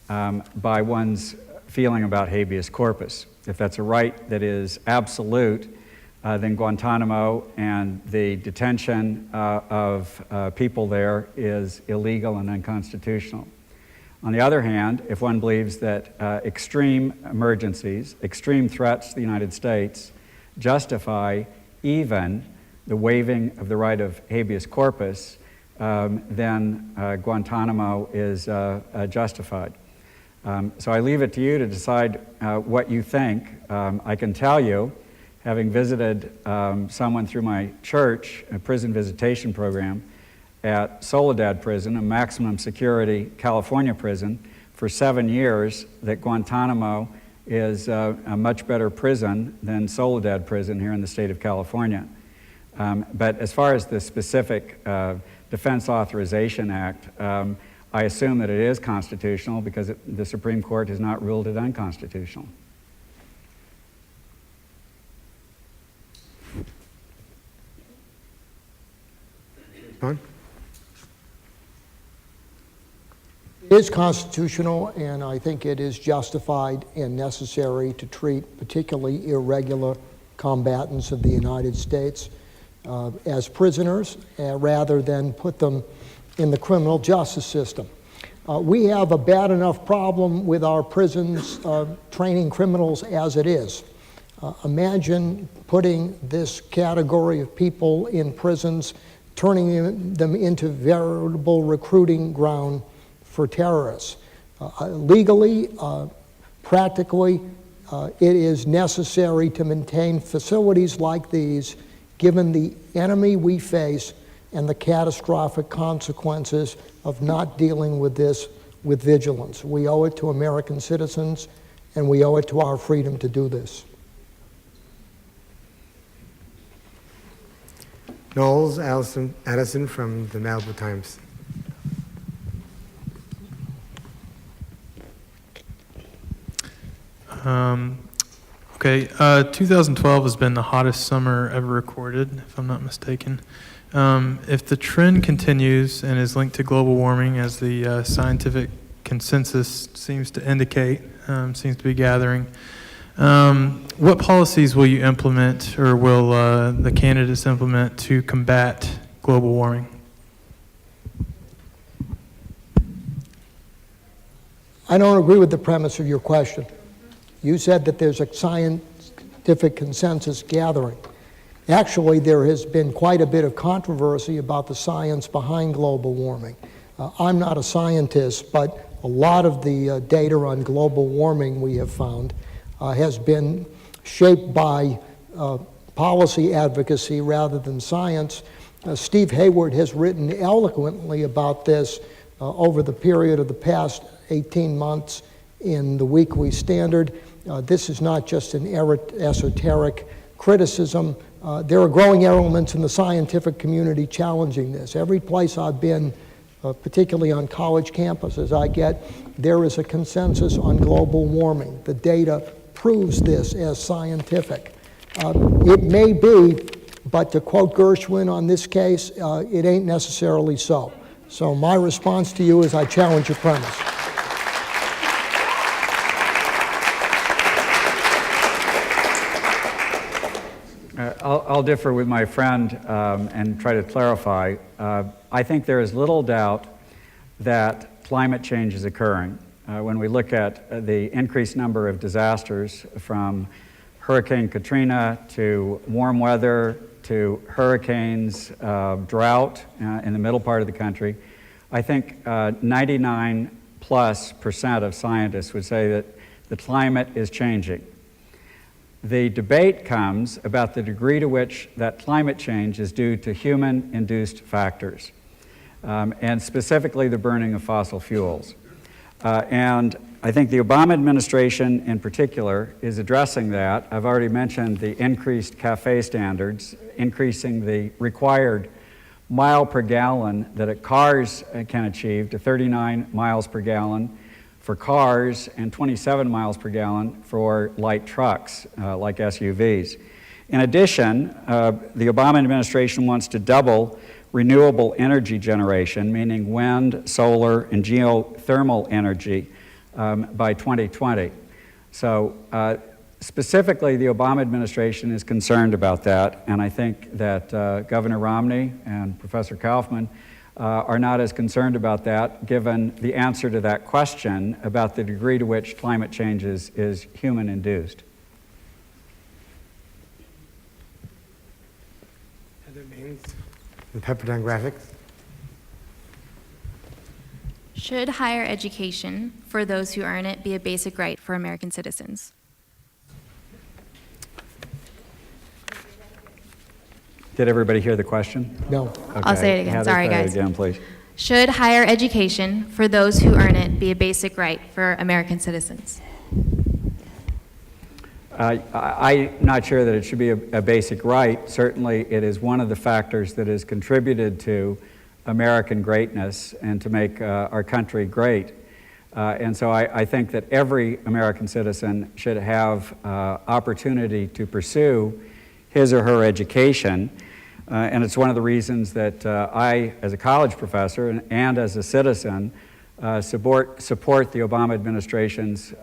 by one's feeling about habeas corpus. If that's a right that is absolute, then Guantanamo and the detention of people there is illegal and unconstitutional. On the other hand, if one believes that extreme emergencies, extreme threats to the United States justify even the waiving of the right of habeas corpus, then Guantanamo is justified. So I leave it to you to decide what you think. I can tell you, having visited someone through my church, a prison visitation program, at Soledad Prison, a maximum security California prison, for 7 years, that Guantanamo is a much better prison than Soledad Prison here in the state of California. But as far as the specific Defense Authorization Act, I assume that it is constitutional because the Supreme Court has not ruled it unconstitutional. Ron? It is constitutional, and I think it is justified and necessary to treat particularly irregular combatants of the United States as prisoners rather than put them in the criminal justice system. We have a bad enough problem with our prisons training criminals as it is. Imagine putting this category of people in prisons, turning them into veritable recruiting ground for terrorists. Legally, practically, it is necessary to maintain facilities like these given the enemy we face and the catastrophic consequences of not dealing with this with vigilance. We owe it to American citizens, and we owe it to our freedom to do this. Knowles Addison from the Malibu Times. Okay, 2012 has been the hottest summer ever recorded, if I'm not mistaken. If the trend continues and is linked to global warming, as the scientific consensus seems to indicate, seems to be gathering, what policies will you implement, or will the candidates implement, to combat global warming? I don't agree with the premise of your question. You said that there's a scientific consensus gathering. Actually, there has been quite a bit of controversy about the science behind global warming. I'm not a scientist, but a lot of the data on global warming we have found has been shaped by policy advocacy rather than science. Steve Hayward has written eloquently about this over the period of the past 18 months in the Weekly Standard. This is not just an esoteric criticism. There are growing elements in the scientific community challenging this. Every place I've been, particularly on college campuses there is a consensus on global warming. The data proves this as scientific. It may be, but to quote Gershwin on this case, it ain't necessarily so. So my response to you is I challenge your premise. I'll differ with my friend and try to clarify. I think there is little doubt that climate change is occurring. When we look at the increased number of disasters, from Hurricane Katrina to warm weather to hurricanes, drought in the middle part of the country, I think 99+% of scientists would say that the climate is changing. The debate comes about the degree to which that climate change is due to human-induced factors, and specifically the burning of fossil fuels. And I think the Obama administration in particular is addressing that. I've already mentioned the increased CAFE standards, increasing the required mile per gallon that cars can achieve to 39 miles per gallon for cars and 27 miles per gallon for light trucks like SUVs. In addition, the Obama administration wants to double renewable energy generation, meaning wind, solar, and geothermal energy by 2020. So specifically, the Obama administration is concerned about that, and I think that Governor Romney and Professor Kaufman are not as concerned about that, given the answer to that question about the degree to which climate change is human-induced. Heather Baines, the Pepperdine Graphics. Should higher education for those who earn it be a basic right for American citizens? Did everybody hear the question? No. Okay. I'll say it again. Heather, Sorry, say it guys. again, please. Should higher education for those who earn it be a basic right for American citizens? I'm not sure that it should be a basic right. Certainly, it is one of the factors that has contributed to American greatness and to make our country great. And so I think that every American citizen should have opportunity to pursue his or her education. And it's one of the reasons that I, as a college professor and as a citizen, support the Obama administration's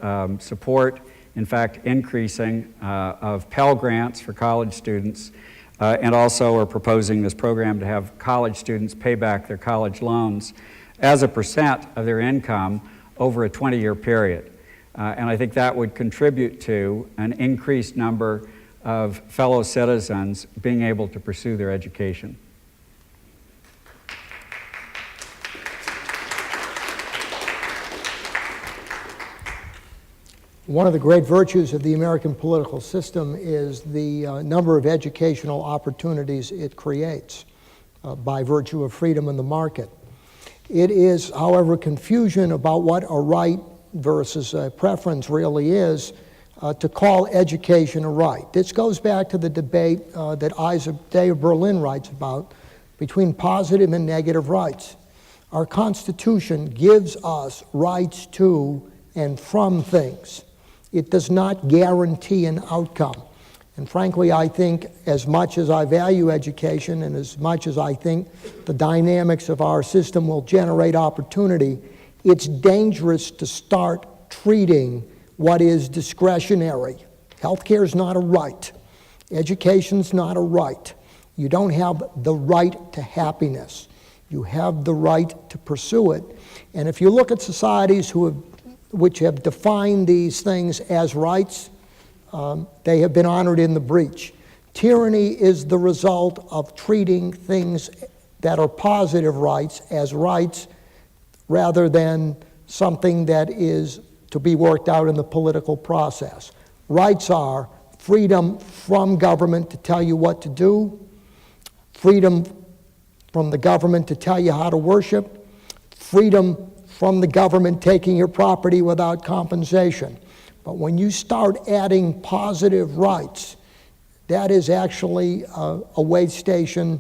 support, in fact, increasing of Pell Grants for college students, and also are proposing this program to have college students pay back their college loans as a percent of their income over a 20-year period. And I think that would contribute to an increased number of fellow citizens being able to pursue their education. One of the great virtues of the American political system is the number of educational opportunities it creates by virtue of freedom in the market. It is, however, confusion about what a right versus a preference really is to call education a right. This goes back to the debate that Isaac Day of Berlin writes about between positive and negative rights. Our Constitution gives us rights to and from things. It does not guarantee an outcome. And frankly, I think as much as I value education and as much as I think the dynamics of our system will generate opportunity, it's dangerous to start treating what is discretionary. Healthcare is not a right. Education's not a right. You don't have the right to happiness. You have the right to pursue it. And if you look at societies which have defined these things as rights, they have been honored in the breach. Tyranny is the result of treating things that are positive rights as rights rather than something that is to be worked out in the political process. Rights are freedom from government to tell you what to do, freedom from the government to tell you how to worship, freedom from the government taking your property without compensation. But when you start adding positive rights, that is actually a way station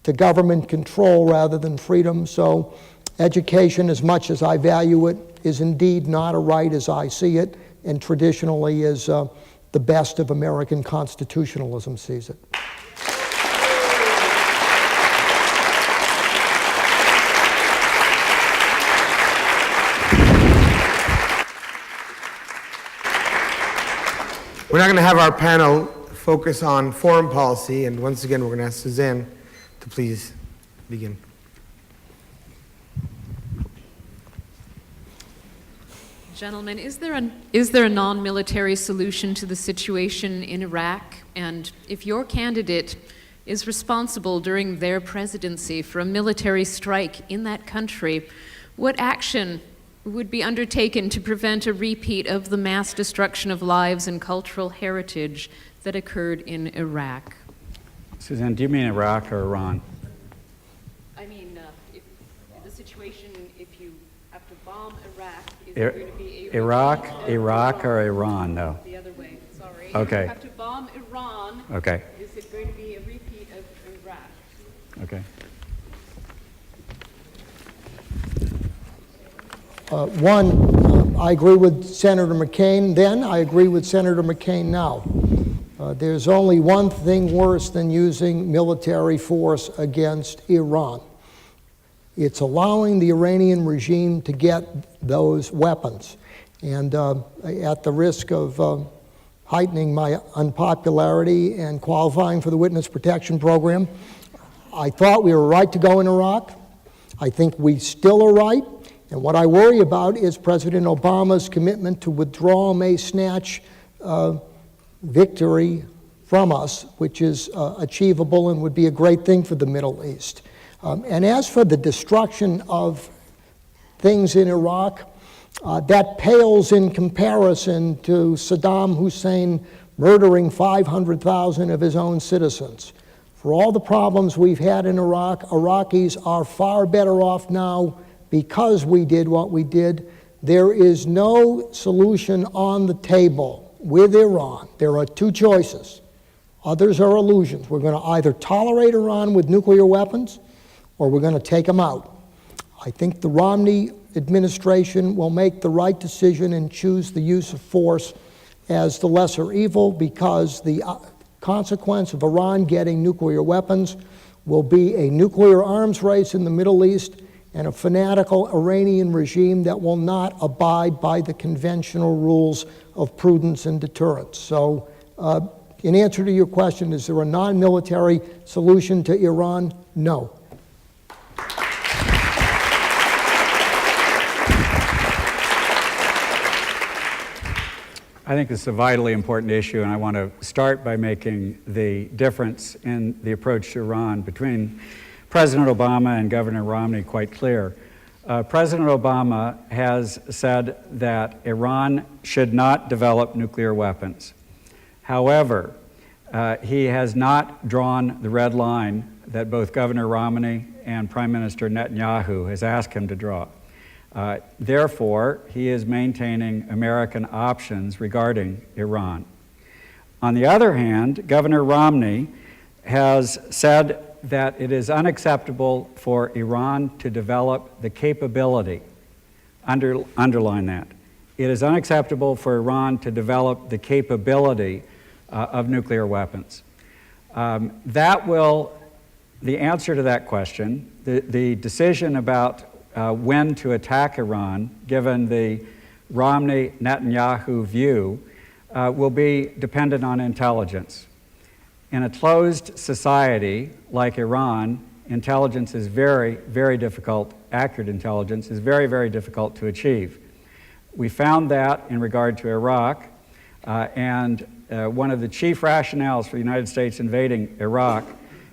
to government control rather than freedom. So education, as much as I value it, is indeed not a right as I see it, and traditionally is the best of American constitutionalism sees it. We're now going to have our panel focus on foreign policy, and once again, we're going to ask Suzanne to please begin. Gentlemen, is there a non-military solution to the situation in Iraq? And if your candidate is responsible during their presidency for a military strike in that country, what action would be undertaken to prevent a repeat of the mass destruction of lives and cultural heritage that occurred in Iraq? Suzanne, do you mean Iraq or Iran? I mean, if the situation, if you have to bomb Iraq, is there going to be a Iraq or Iran? No. The other way, sorry. Okay. If you have to bomb Iran, Okay. is it going to be a repeat of Iraq? Okay. I agree with Senator McCain then, I agree with Senator McCain now. There's only one thing worse than using military force against Iran. It's allowing the Iranian regime to get those weapons. And at the risk of heightening my unpopularity and qualifying for the Witness Protection Program, I thought we were right to go in Iraq. I think we still are right. And what I worry about is President Obama's commitment to withdrawal may snatch victory from us, which is achievable and would be a great thing for the Middle East. And as for the destruction of things in Iraq, that pales in comparison to Saddam Hussein murdering 500,000 of his own citizens. For all the problems we've had in Iraq, Iraqis are far better off now because we did what we did. There is no solution on the table with Iran. There are two choices. Others are illusions. We're going to either tolerate Iran with nuclear weapons or we're going to take them out. I think the Romney administration will make the right decision and choose the use of force as the lesser evil, because the consequence of Iran getting nuclear weapons will be a nuclear arms race in the Middle East and a fanatical Iranian regime that will not abide by the conventional rules of prudence and deterrence. So, in answer to your question, is there a non-military solution to Iran? No. I think this is a vitally important issue, and I want to start by making the difference in the approach to Iran between President Obama and Governor Romney quite clear. President Obama has said that Iran should not develop nuclear weapons. However, he has not drawn the red line that both Governor Romney and Prime Minister Netanyahu has asked him to draw. Therefore, he is maintaining American options regarding Iran. On the other hand, Governor Romney has said that it is unacceptable for Iran to develop the capability, underline that, it is unacceptable for Iran to develop the capability of nuclear weapons. The answer to that question, the decision about when to attack Iran, given the Romney-Netanyahu view, will be dependent on intelligence. In a closed society like Iran, intelligence is very, very difficult, accurate intelligence is very, very difficult to achieve. We found that in regard to Iraq, and one of the chief rationales for the United States invading Iraq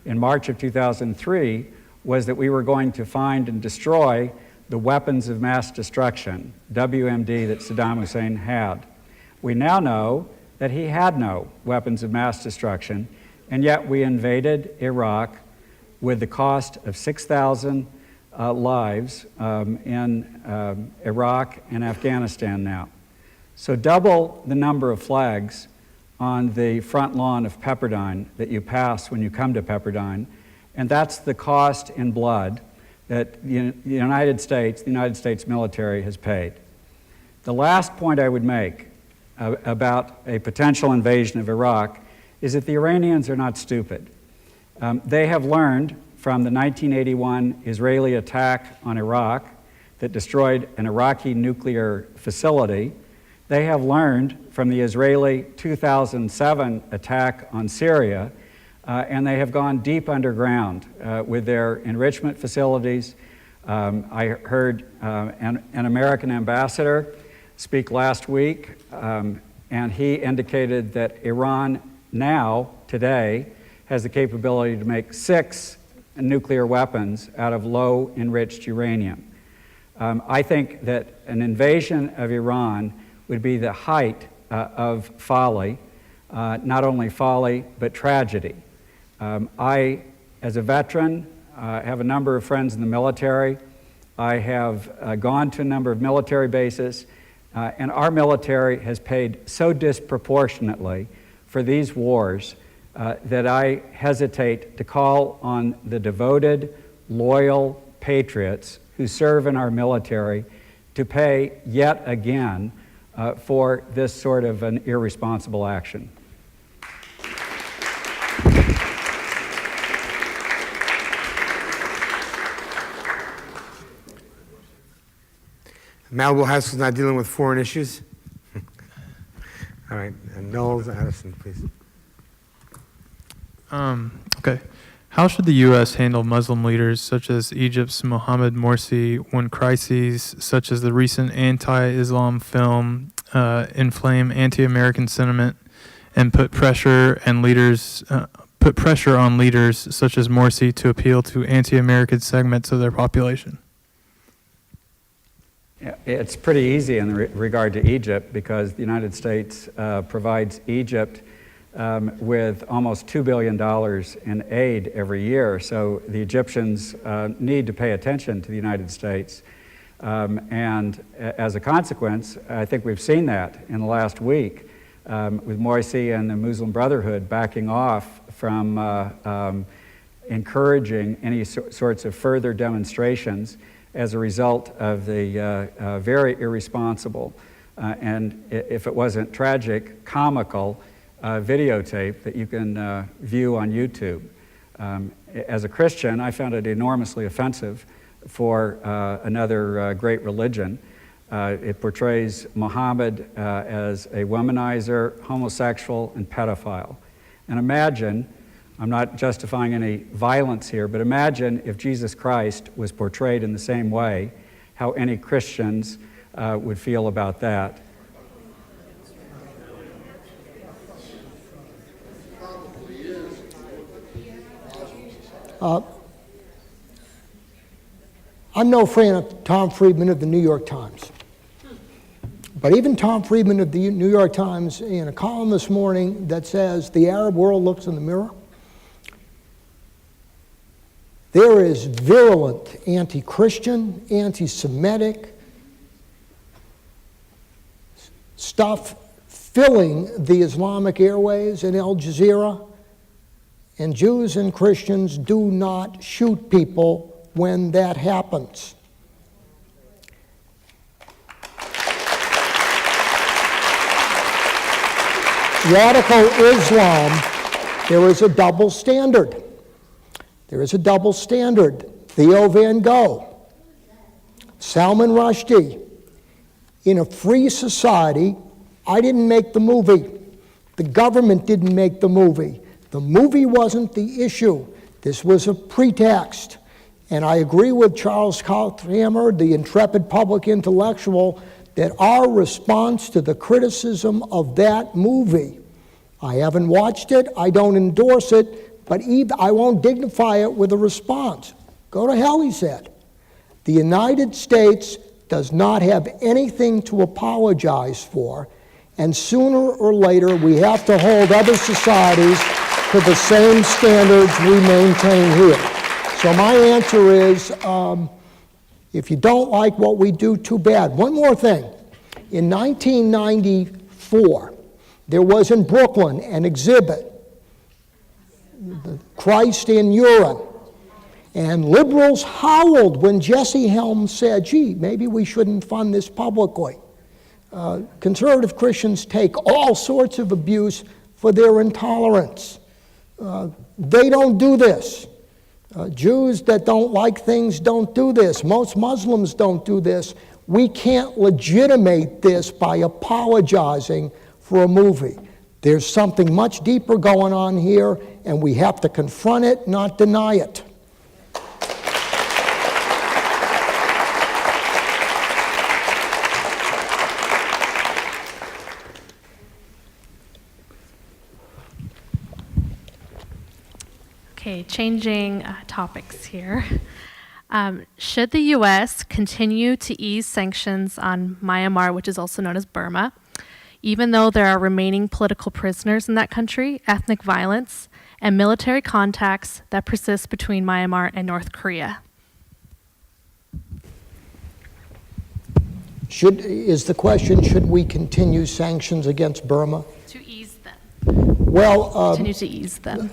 in March of 2003 was that we were going to find and destroy the weapons of mass destruction, WMD, that Saddam Hussein had. We now know that he had no weapons of mass destruction, and yet we invaded Iraq with the cost of 6,000 lives in Iraq and Afghanistan now. So double the number of flags on the front lawn of Pepperdine that you pass when you come to Pepperdine, and that's the cost in blood that the United States military has paid. The last point I would make about a potential invasion of Iraq is that the Iranians are not stupid. They have learned from the 1981 Israeli attack on Iraq that destroyed an Iraqi nuclear facility. They have learned from the Israeli 2007 attack on Syria, and they have gone deep underground with their enrichment facilities. I heard an American ambassador speak last week, and he indicated that Iran now, today, has the capability to make 6 nuclear weapons out of low enriched uranium. I think that an invasion of Iran would be the height of folly, not only folly, but tragedy. I, as a veteran, have a number of friends in the military. I have gone to a number of military bases, and our military has paid so disproportionately for these wars that I hesitate to call on the devoted, loyal patriots who serve in our military to pay yet again for this sort of an irresponsible action. Malibu High School's not dealing with foreign issues? All right, and Knowles Addison, please. Okay. How should the U.S. handle Muslim leaders such as Egypt's Mohammed Morsi when crises such as the recent anti-Islam film inflame anti-American sentiment and put pressure on leaders such as Morsi to appeal to anti-American segments of their population? Yeah, it's pretty easy in regard to Egypt because the United States provides Egypt with almost $2 billion in aid every year. So the Egyptians need to pay attention to the United States. And as a consequence, I think we've seen that in the last week with Morsi and the Muslim Brotherhood backing off from encouraging any sorts of further demonstrations as a result of the very irresponsible and, if it wasn't tragic, comical videotape that you can view on YouTube. As a Christian, I found it enormously offensive for another great religion. It portrays Muhammad as a womanizer, homosexual, and pedophile. And imagine, I'm not justifying any violence here, but imagine if Jesus Christ was portrayed in the same way, how any Christians would feel about that. I'm no fan of Tom Friedman of the New York Times. But even Tom Friedman of the New York Times, in a column this morning that says the Arab world looks in the mirror, there is virulent anti-Christian, anti-Semitic stuff filling the Islamic airways in Al Jazeera, and Jews and Christians do not shoot people when that happens. Radical Islam, there is a double standard. There is a double standard. Theo Van Gogh, Salman Rushdie. In a free society, I didn't make the movie. The government didn't make the movie. The movie wasn't the issue. This was a pretext. And I agree with Charles Krafthammer, the intrepid public intellectual, that our response to the criticism of that movie, I haven't watched it, I don't endorse it, but I won't dignify it with a response. Go to hell, he said. The United States does not have anything to apologize for, and sooner or later we have to hold other societies to the same standards we maintain here. So my answer is, if you don't like what we do, too bad. One more thing. In 1994, there was in Brooklyn an exhibit, Christ in Urine. And liberals howled when Jesse Helms said, gee, maybe we shouldn't fund this publicly. Conservative Christians take all sorts of abuse for their intolerance. They don't do this. Jews that don't like things don't do this. Most Muslims don't do this. We can't legitimate this by apologizing for a movie. There's something much deeper going on here, and we have to confront it, not deny it. Okay, changing topics here. Should the U.S. continue to ease sanctions on Myanmar, which is also known as Burma, even though there are remaining political prisoners in that country, ethnic violence, and military contacts that persist between Myanmar and North Korea? Is the question, should we continue sanctions against Burma? To ease them. Well, Continue to ease them.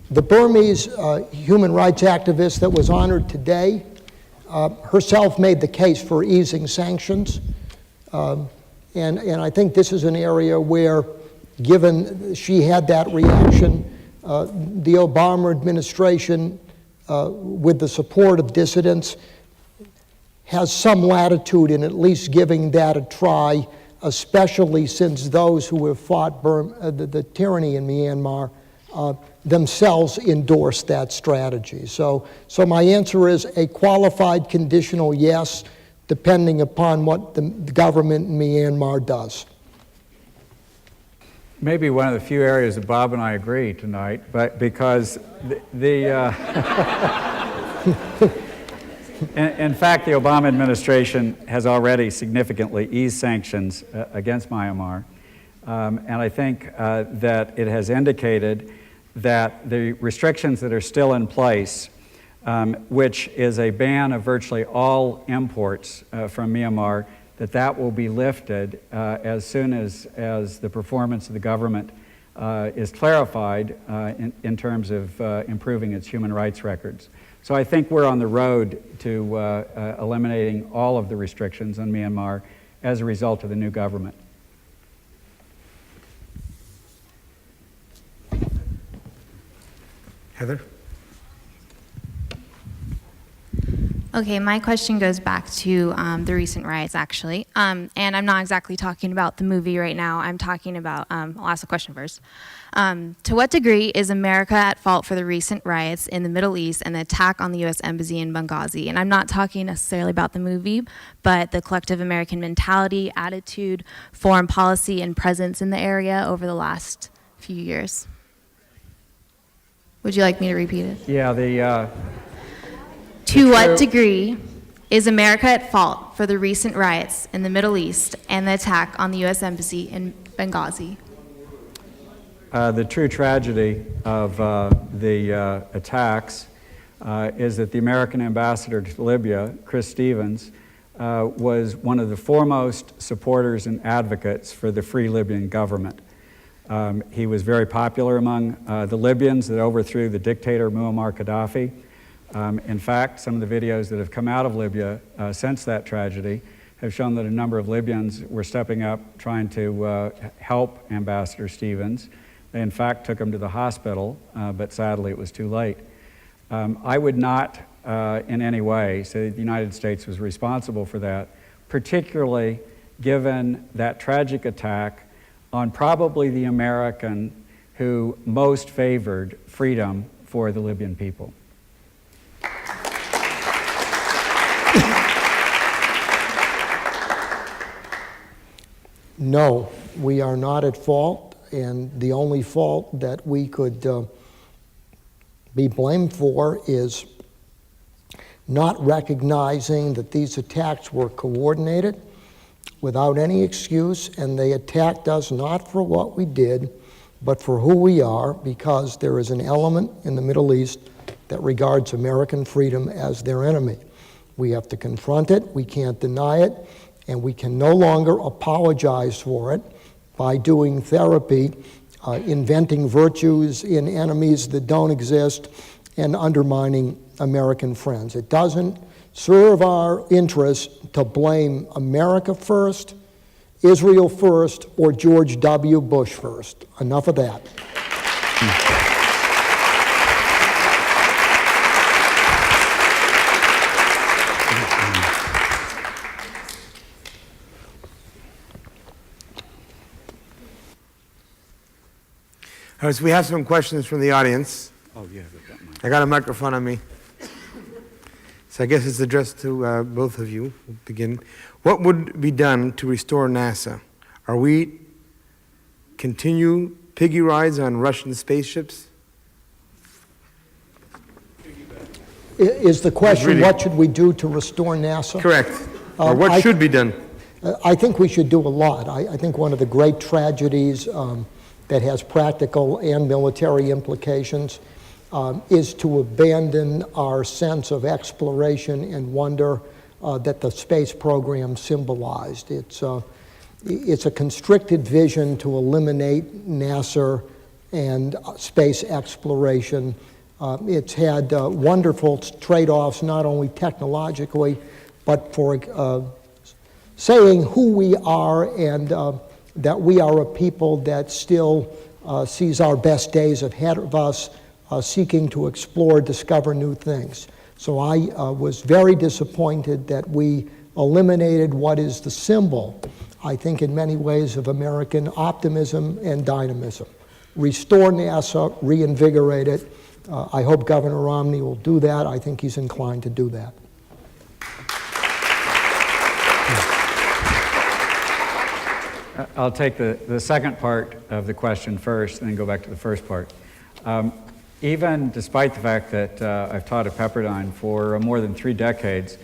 the Burmese human rights activist that was honored today herself made the case for easing sanctions. And I think this is an area where, given she had that reaction, the Obama administration, with the support of dissidents, has some latitude in at least giving that a try, especially since those who have fought the tyranny in Myanmar themselves endorse that strategy. So my answer is a qualified conditional yes, depending upon what the government in Myanmar does. Maybe one of the few areas that Bob and I agree tonight, but because in fact, the Obama administration has already significantly eased sanctions against Myanmar, and I think that it has indicated that the restrictions that are still in place, which is a ban of virtually all imports from Myanmar, that will be lifted as soon as the performance of the government is clarified in terms of improving its human rights records. So I think we're on the road to eliminating all of the restrictions on Myanmar as a result of the new government. Heather? Okay, my question goes back to the recent riots, actually. And I'm not exactly talking about the movie right now. I'm talking about, I'll ask the question first. To what degree is America at fault for the recent riots in the Middle East and the attack on the U.S. Embassy in Benghazi? And I'm not talking necessarily about the movie, but the collective American mentality, attitude, foreign policy, and presence in the area over the last few years. Would you like me to repeat it? Yeah, To what degree is America at fault for the recent riots in the Middle East and the attack on the U.S. Embassy in Benghazi? The true tragedy of the attacks is that the American ambassador to Libya, Chris Stevens, was one of the foremost supporters and advocates for the free Libyan government. He was very popular among the Libyans that overthrew the dictator Muammar Gaddafi. In fact, some of the videos that have come out of Libya since that tragedy have shown that a number of Libyans were stepping up trying to help Ambassador Stevens. They in fact took him to the hospital, but sadly it was too late. I would not in any way say the United States was responsible for that, particularly given that tragic attack on probably the American who most favored freedom for the Libyan people. No, we are not at fault, and the only fault that we could be blamed for is not recognizing that these attacks were coordinated without any excuse, and they attacked us not for what we did, but for who we are, because there is an element in the Middle East that regards American freedom as their enemy. We have to confront it, we can't deny it, and we can no longer apologize for it by doing therapy, inventing virtues in enemies that don't exist, and undermining American friends. It doesn't serve our interests to blame America first, Israel first, or George W. Bush first. Enough of that. All right, so we have some questions from the audience. Oh, yeah. I got a microphone on me. So I guess it's addressed to both of you. We'll begin. What would be done to restore NASA? Are we continue piggy rides on Russian spaceships? Is the question, what should we do to restore NASA? Correct. Or what should be done? I think we should do a lot. I think one of the great tragedies that has practical and military implications is to abandon our sense of exploration and wonder that the space program symbolized. It's a constricted vision to eliminate NASA and space exploration. It's had wonderful trade-offs, not only technologically, but for saying who we are and that we are a people that still sees our best days ahead of us, seeking to explore, discover new things. So I was very disappointed that we eliminated what is the symbol, I think in many ways, of American optimism and dynamism. Restore NASA, reinvigorate it. I hope Governor Romney will do that. I think he's inclined to do that. I'll take the second part of the question first and then go back to the first part. Even despite the fact that I've taught at Pepperdine for more than 3 decades,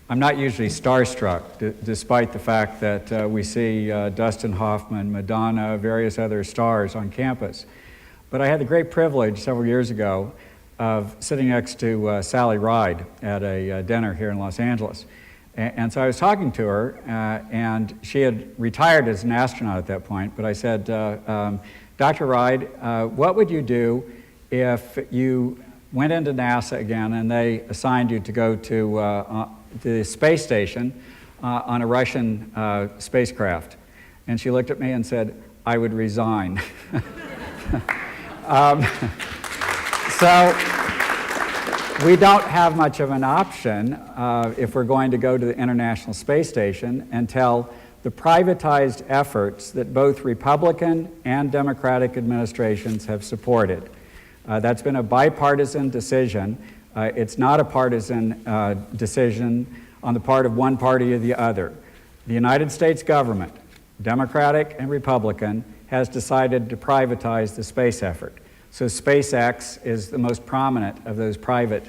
I'm not usually starstruck, despite the fact that we see Dustin Hoffman, Madonna, various other stars on campus. But I had the great privilege several years ago of sitting next to Sally Ride at a dinner here in Los Angeles. And so I was talking to her, and she had retired as an astronaut at that point, but I said, Dr. Ride, what would you do if you went into NASA again and they assigned you to go to the space station on a Russian spacecraft? And she looked at me and said, I would resign. So we don't have much of an option if we're going to go to the International Space Station until the privatized efforts that both Republican and Democratic administrations have supported. That's been a bipartisan decision. It's not a partisan decision on the part of one party or the other. The United States government, Democratic and Republican, has decided to privatize the space effort. So SpaceX is the most prominent of those private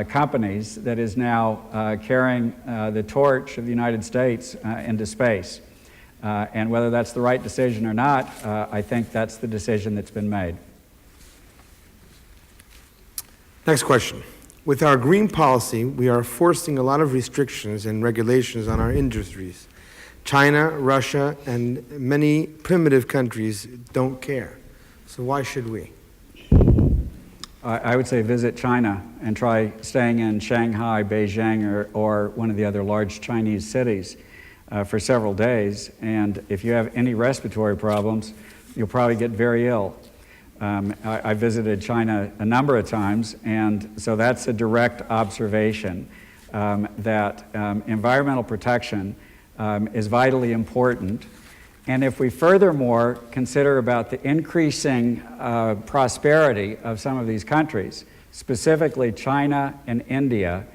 companies that is now carrying the torch of the United States into space. And whether that's the right decision or not, I think that's the decision that's been made. Next question. With our green policy, we are forcing a lot of restrictions and regulations on our industries. China, Russia, and many primitive countries don't care. So why should we? I would say visit China and try staying in Shanghai, Beijing, or one of the other large Chinese cities for several days. And if you have any respiratory problems, you'll probably get very ill. I visited China a number of times, and so that's a direct observation that environmental protection is vitally important. And if we furthermore consider about the increasing prosperity of some of these countries, specifically China and India,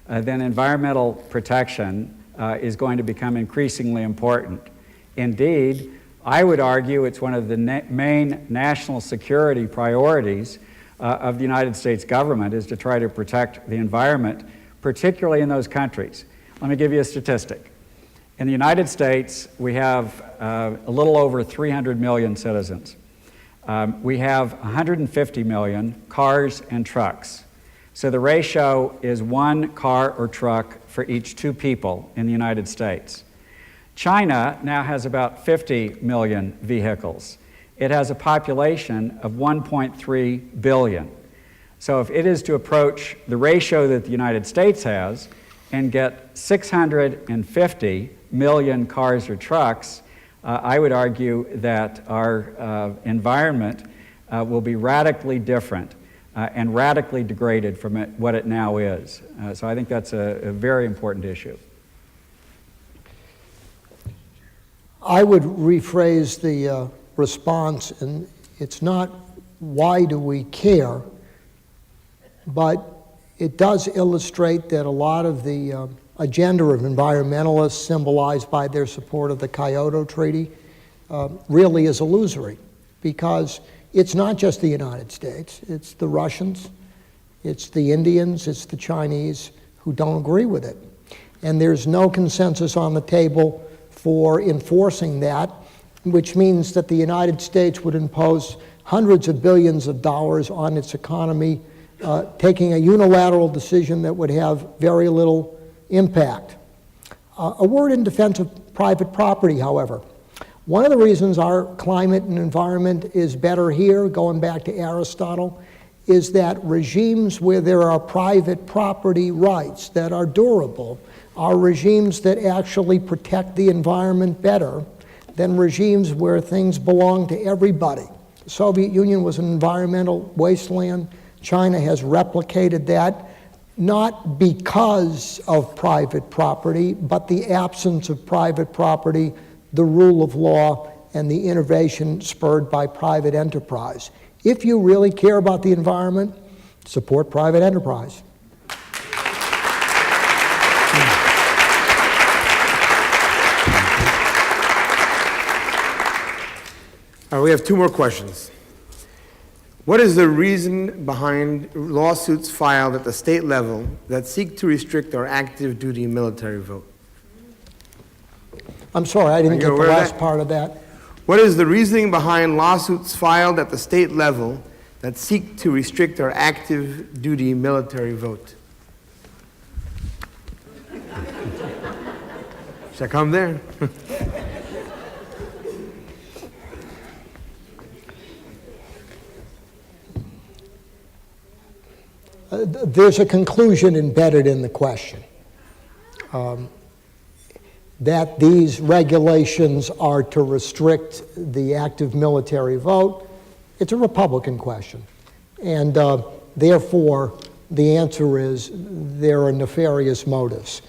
then environmental protection is going to become increasingly important. Indeed, I would argue it's one of the main national security priorities of the United States government is to try to protect the environment, particularly in those countries. Let me give you a statistic. In the United States, we have a little over 300 million citizens. We have 150 million cars and trucks. So the ratio is 1 car or truck for each 2 people in the United States. China now has about 50 million vehicles. It has a population of 1.3 billion. So if it is to approach the ratio that the United States has and get 650 million cars or trucks, I would argue that our environment will be radically different and radically degraded from what it now is. So I think that's a very important issue. I would rephrase the response, and it's not why do we care, but it does illustrate that a lot of the agenda of environmentalists, symbolized by their support of the Kyoto Treaty, really is illusory, because it's not just the United States, it's the Russians, it's the Indians, it's the Chinese who don't agree with it. And there's no consensus on the table for enforcing that, which means that the United States would impose hundreds of billions of dollars on its economy, taking a unilateral decision that would have very little impact. A word in defense of private property, however. One of the reasons our climate and environment is better here, going back to Aristotle, is that regimes where there are private property rights that are durable are regimes that actually protect the environment better than regimes where things belong to everybody. The Soviet Union was an environmental wasteland. China has replicated that. not because of private property, but the absence of private property, the rule of law, and the innovation spurred by private enterprise. If you really care about the environment, support private enterprise. All right, we have two more questions. What is the reason behind lawsuits filed at the state level that seek to restrict our active duty military vote? I'm sorry, I didn't Are you get the aware of last that? part of that. What is the reasoning behind lawsuits filed at the state level that seek to restrict our active duty military vote? Should I come there? There's a conclusion embedded in the question, that these regulations are to restrict the active military vote. It's a Republican question, and therefore the answer is there are nefarious motives.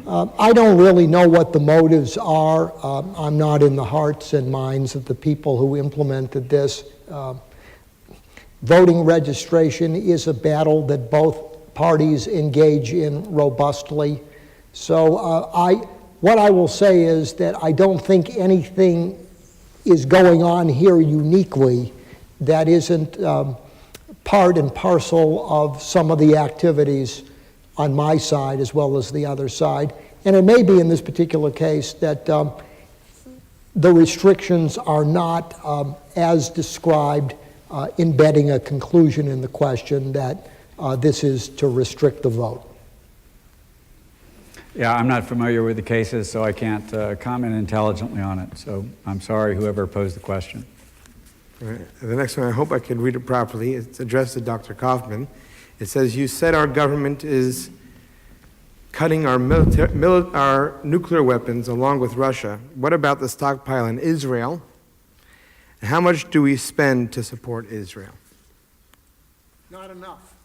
I don't really know what the motives are. I'm not in the hearts and minds of the people who implemented this. Voting registration is a battle that both parties engage in robustly. So what I will say is that I don't think anything is going on here uniquely that isn't part and parcel of some of the activities on my side as well as the other side. And it may be in this particular case that the restrictions are not as described, embedding a conclusion in the question that this is to restrict the vote. Yeah, I'm not familiar with the cases, so I can't comment intelligently on it. So I'm sorry, whoever posed the question. All right. The next one, I hope I can read it properly. It's addressed to Dr. Kaufman. It says, you said our government is cutting our nuclear weapons along with Russia. What about the stockpile in Israel? And how much do we spend to support Israel? Not enough.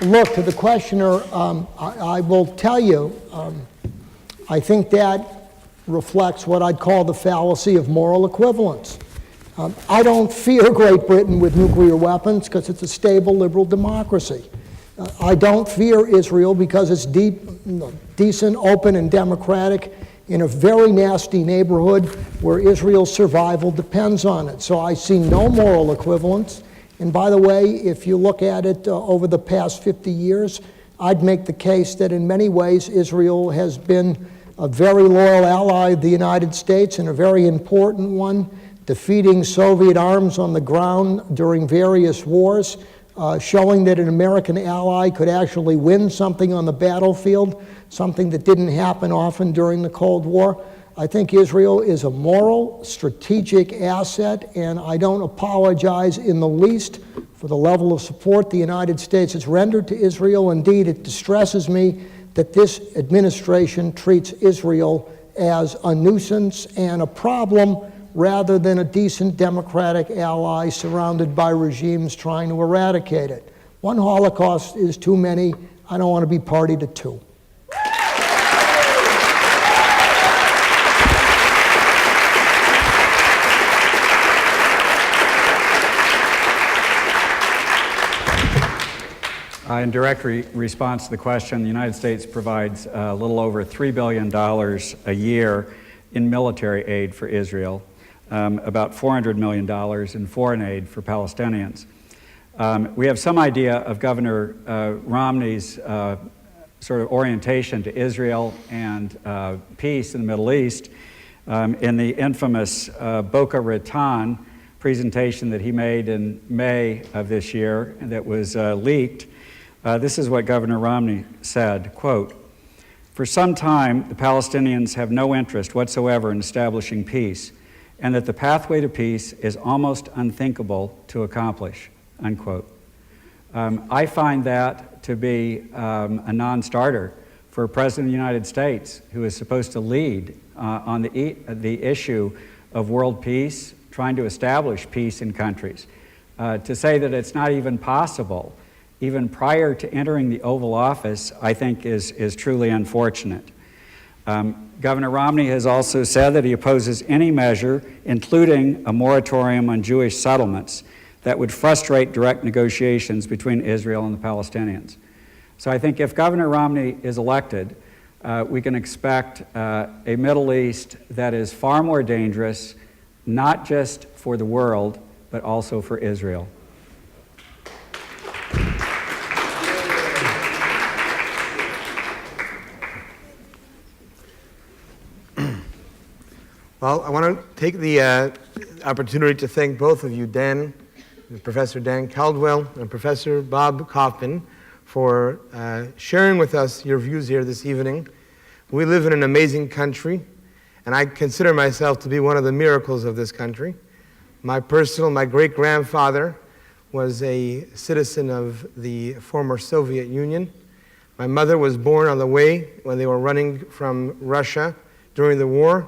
Look, to the questioner, I will tell you, I think that reflects what I'd call the fallacy of moral equivalence. I don't fear Great Britain with nuclear weapons because it's a stable liberal democracy. I don't fear Israel because it's decent, open, and democratic in a very nasty neighborhood where Israel's survival depends on it. So I see no moral equivalence. And by the way, if you look at it over the past 50 years, I'd make the case that in many ways Israel has been a very loyal ally of the United States and a very important one, defeating Soviet arms on the ground during various wars, showing that an American ally could actually win something on the battlefield, something that didn't happen often during the Cold War. I think Israel is a moral, strategic asset, and I don't apologize in the least for the level of support the United States has rendered to Israel. Indeed, it distresses me that this administration treats Israel as a nuisance and a problem rather than a decent democratic ally surrounded by regimes trying to eradicate it. One Holocaust is too many. I don't want to be party to two. In direct response to the question, the United States provides a little over $3 billion a year in military aid for Israel, about $400 million in foreign aid for Palestinians. We have some idea of Governor Romney's sort of orientation to Israel and peace in the Middle East in the infamous Boca Raton presentation that he made in May of this year that was leaked. This is what Governor Romney said, quote, "For some time, the Palestinians have no interest whatsoever in establishing peace, and that the pathway to peace is almost unthinkable to accomplish," unquote. I find that to be a non-starter for a President of the United States who is supposed to lead on the issue of world peace, trying to establish peace in countries. To say that it's not even possible, even prior to entering the Oval Office, I think is truly unfortunate. Governor Romney has also said that he opposes any measure, including a moratorium on Jewish settlements, that would frustrate direct negotiations between Israel and the Palestinians. So I think if Governor Romney is elected, we can expect a Middle East that is far more dangerous, not just for the world, but also for Israel. Well, I want to take the opportunity to thank both of you, Professor Dan Caldwell and Professor Bob Kaufman, for sharing with us your views here this evening. We live in an amazing country, and I consider myself to be one of the miracles of this country. My great-grandfather was a citizen of the former Soviet Union. My mother was born on the way when they were running from Russia during the war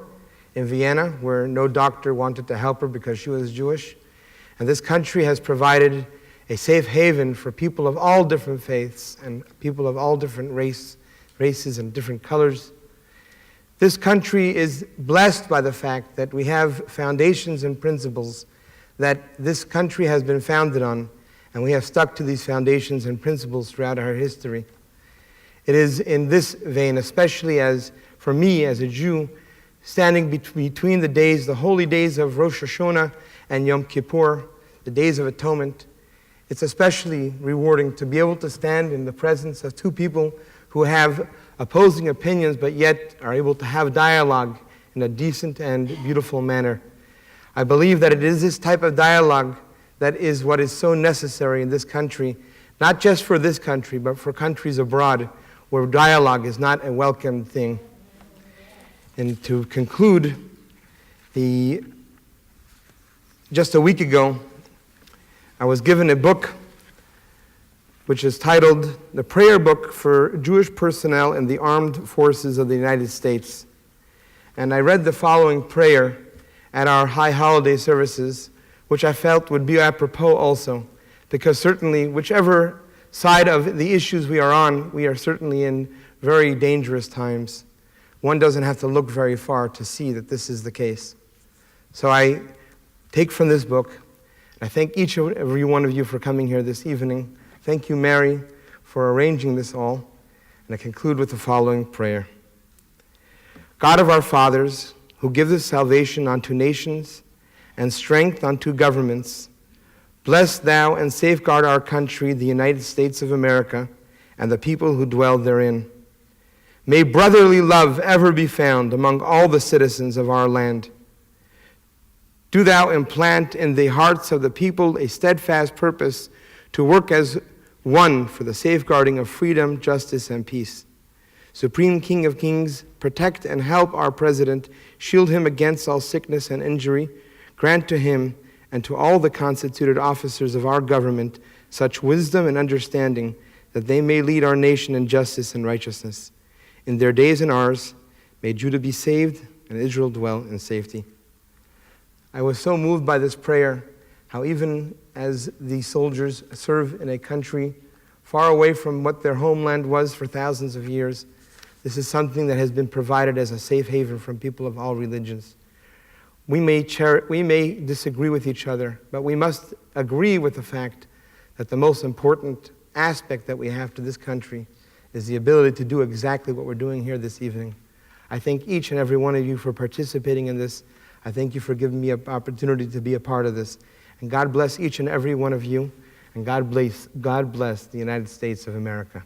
in Vienna, where no doctor wanted to help her because she was Jewish. And this country has provided a safe haven for people of all different faiths and people of all different races and different colors. This country is blessed by the fact that we have foundations and principles that this country has been founded on, and we have stuck to these foundations and principles throughout our history. It is in this vein, especially as for me as a Jew, standing between the holy days of Rosh Hashanah and Yom Kippur, the days of atonement, it's especially rewarding to be able to stand in the presence of two people who have opposing opinions but yet are able to have dialogue in a decent and beautiful manner. I believe that it is this type of dialogue that is what is so necessary in this country, not just for this country, but for countries abroad where dialogue is not a welcome thing. And to conclude, just a week ago, I was given a book which is titled The Prayer Book for Jewish Personnel in the Armed Forces of the United States. And I read the following prayer at our high holiday services, which I felt would be apropos also, because certainly whichever side of the issues we are on, we are certainly in very dangerous times. One doesn't have to look very far to see that this is the case. So I take from this book, and I thank each and every one of you for coming here this evening. Thank you, Mary, for arranging this all. And I conclude with the following prayer. God of our fathers, who giveth salvation unto nations and strength unto governments, bless thou and safeguard our country, the United States of America, and the people who dwell therein. May brotherly love ever be found among all the citizens of our land. Do thou implant in the hearts of the people a steadfast purpose to work as one for the safeguarding of freedom, justice, and peace. Supreme King of Kings, protect and help our President, shield him against all sickness and injury, grant to him and to all the constituted officers of our government such wisdom and understanding that they may lead our nation in justice and righteousness. In their days and ours, may Judah be saved and Israel dwell in safety. I was so moved by this prayer, how even as the soldiers serve in a country far away from what their homeland was for thousands of years, this is something that has been provided as a safe haven from people of all religions. We may disagree with each other, but we must agree with the fact that the most important aspect that we have to this country is the ability to do exactly what we're doing here this evening. I thank each and every one of you for participating in this. I thank you for giving me an opportunity to be a part of this. And God bless each and every one of you, and God bless the United States of America.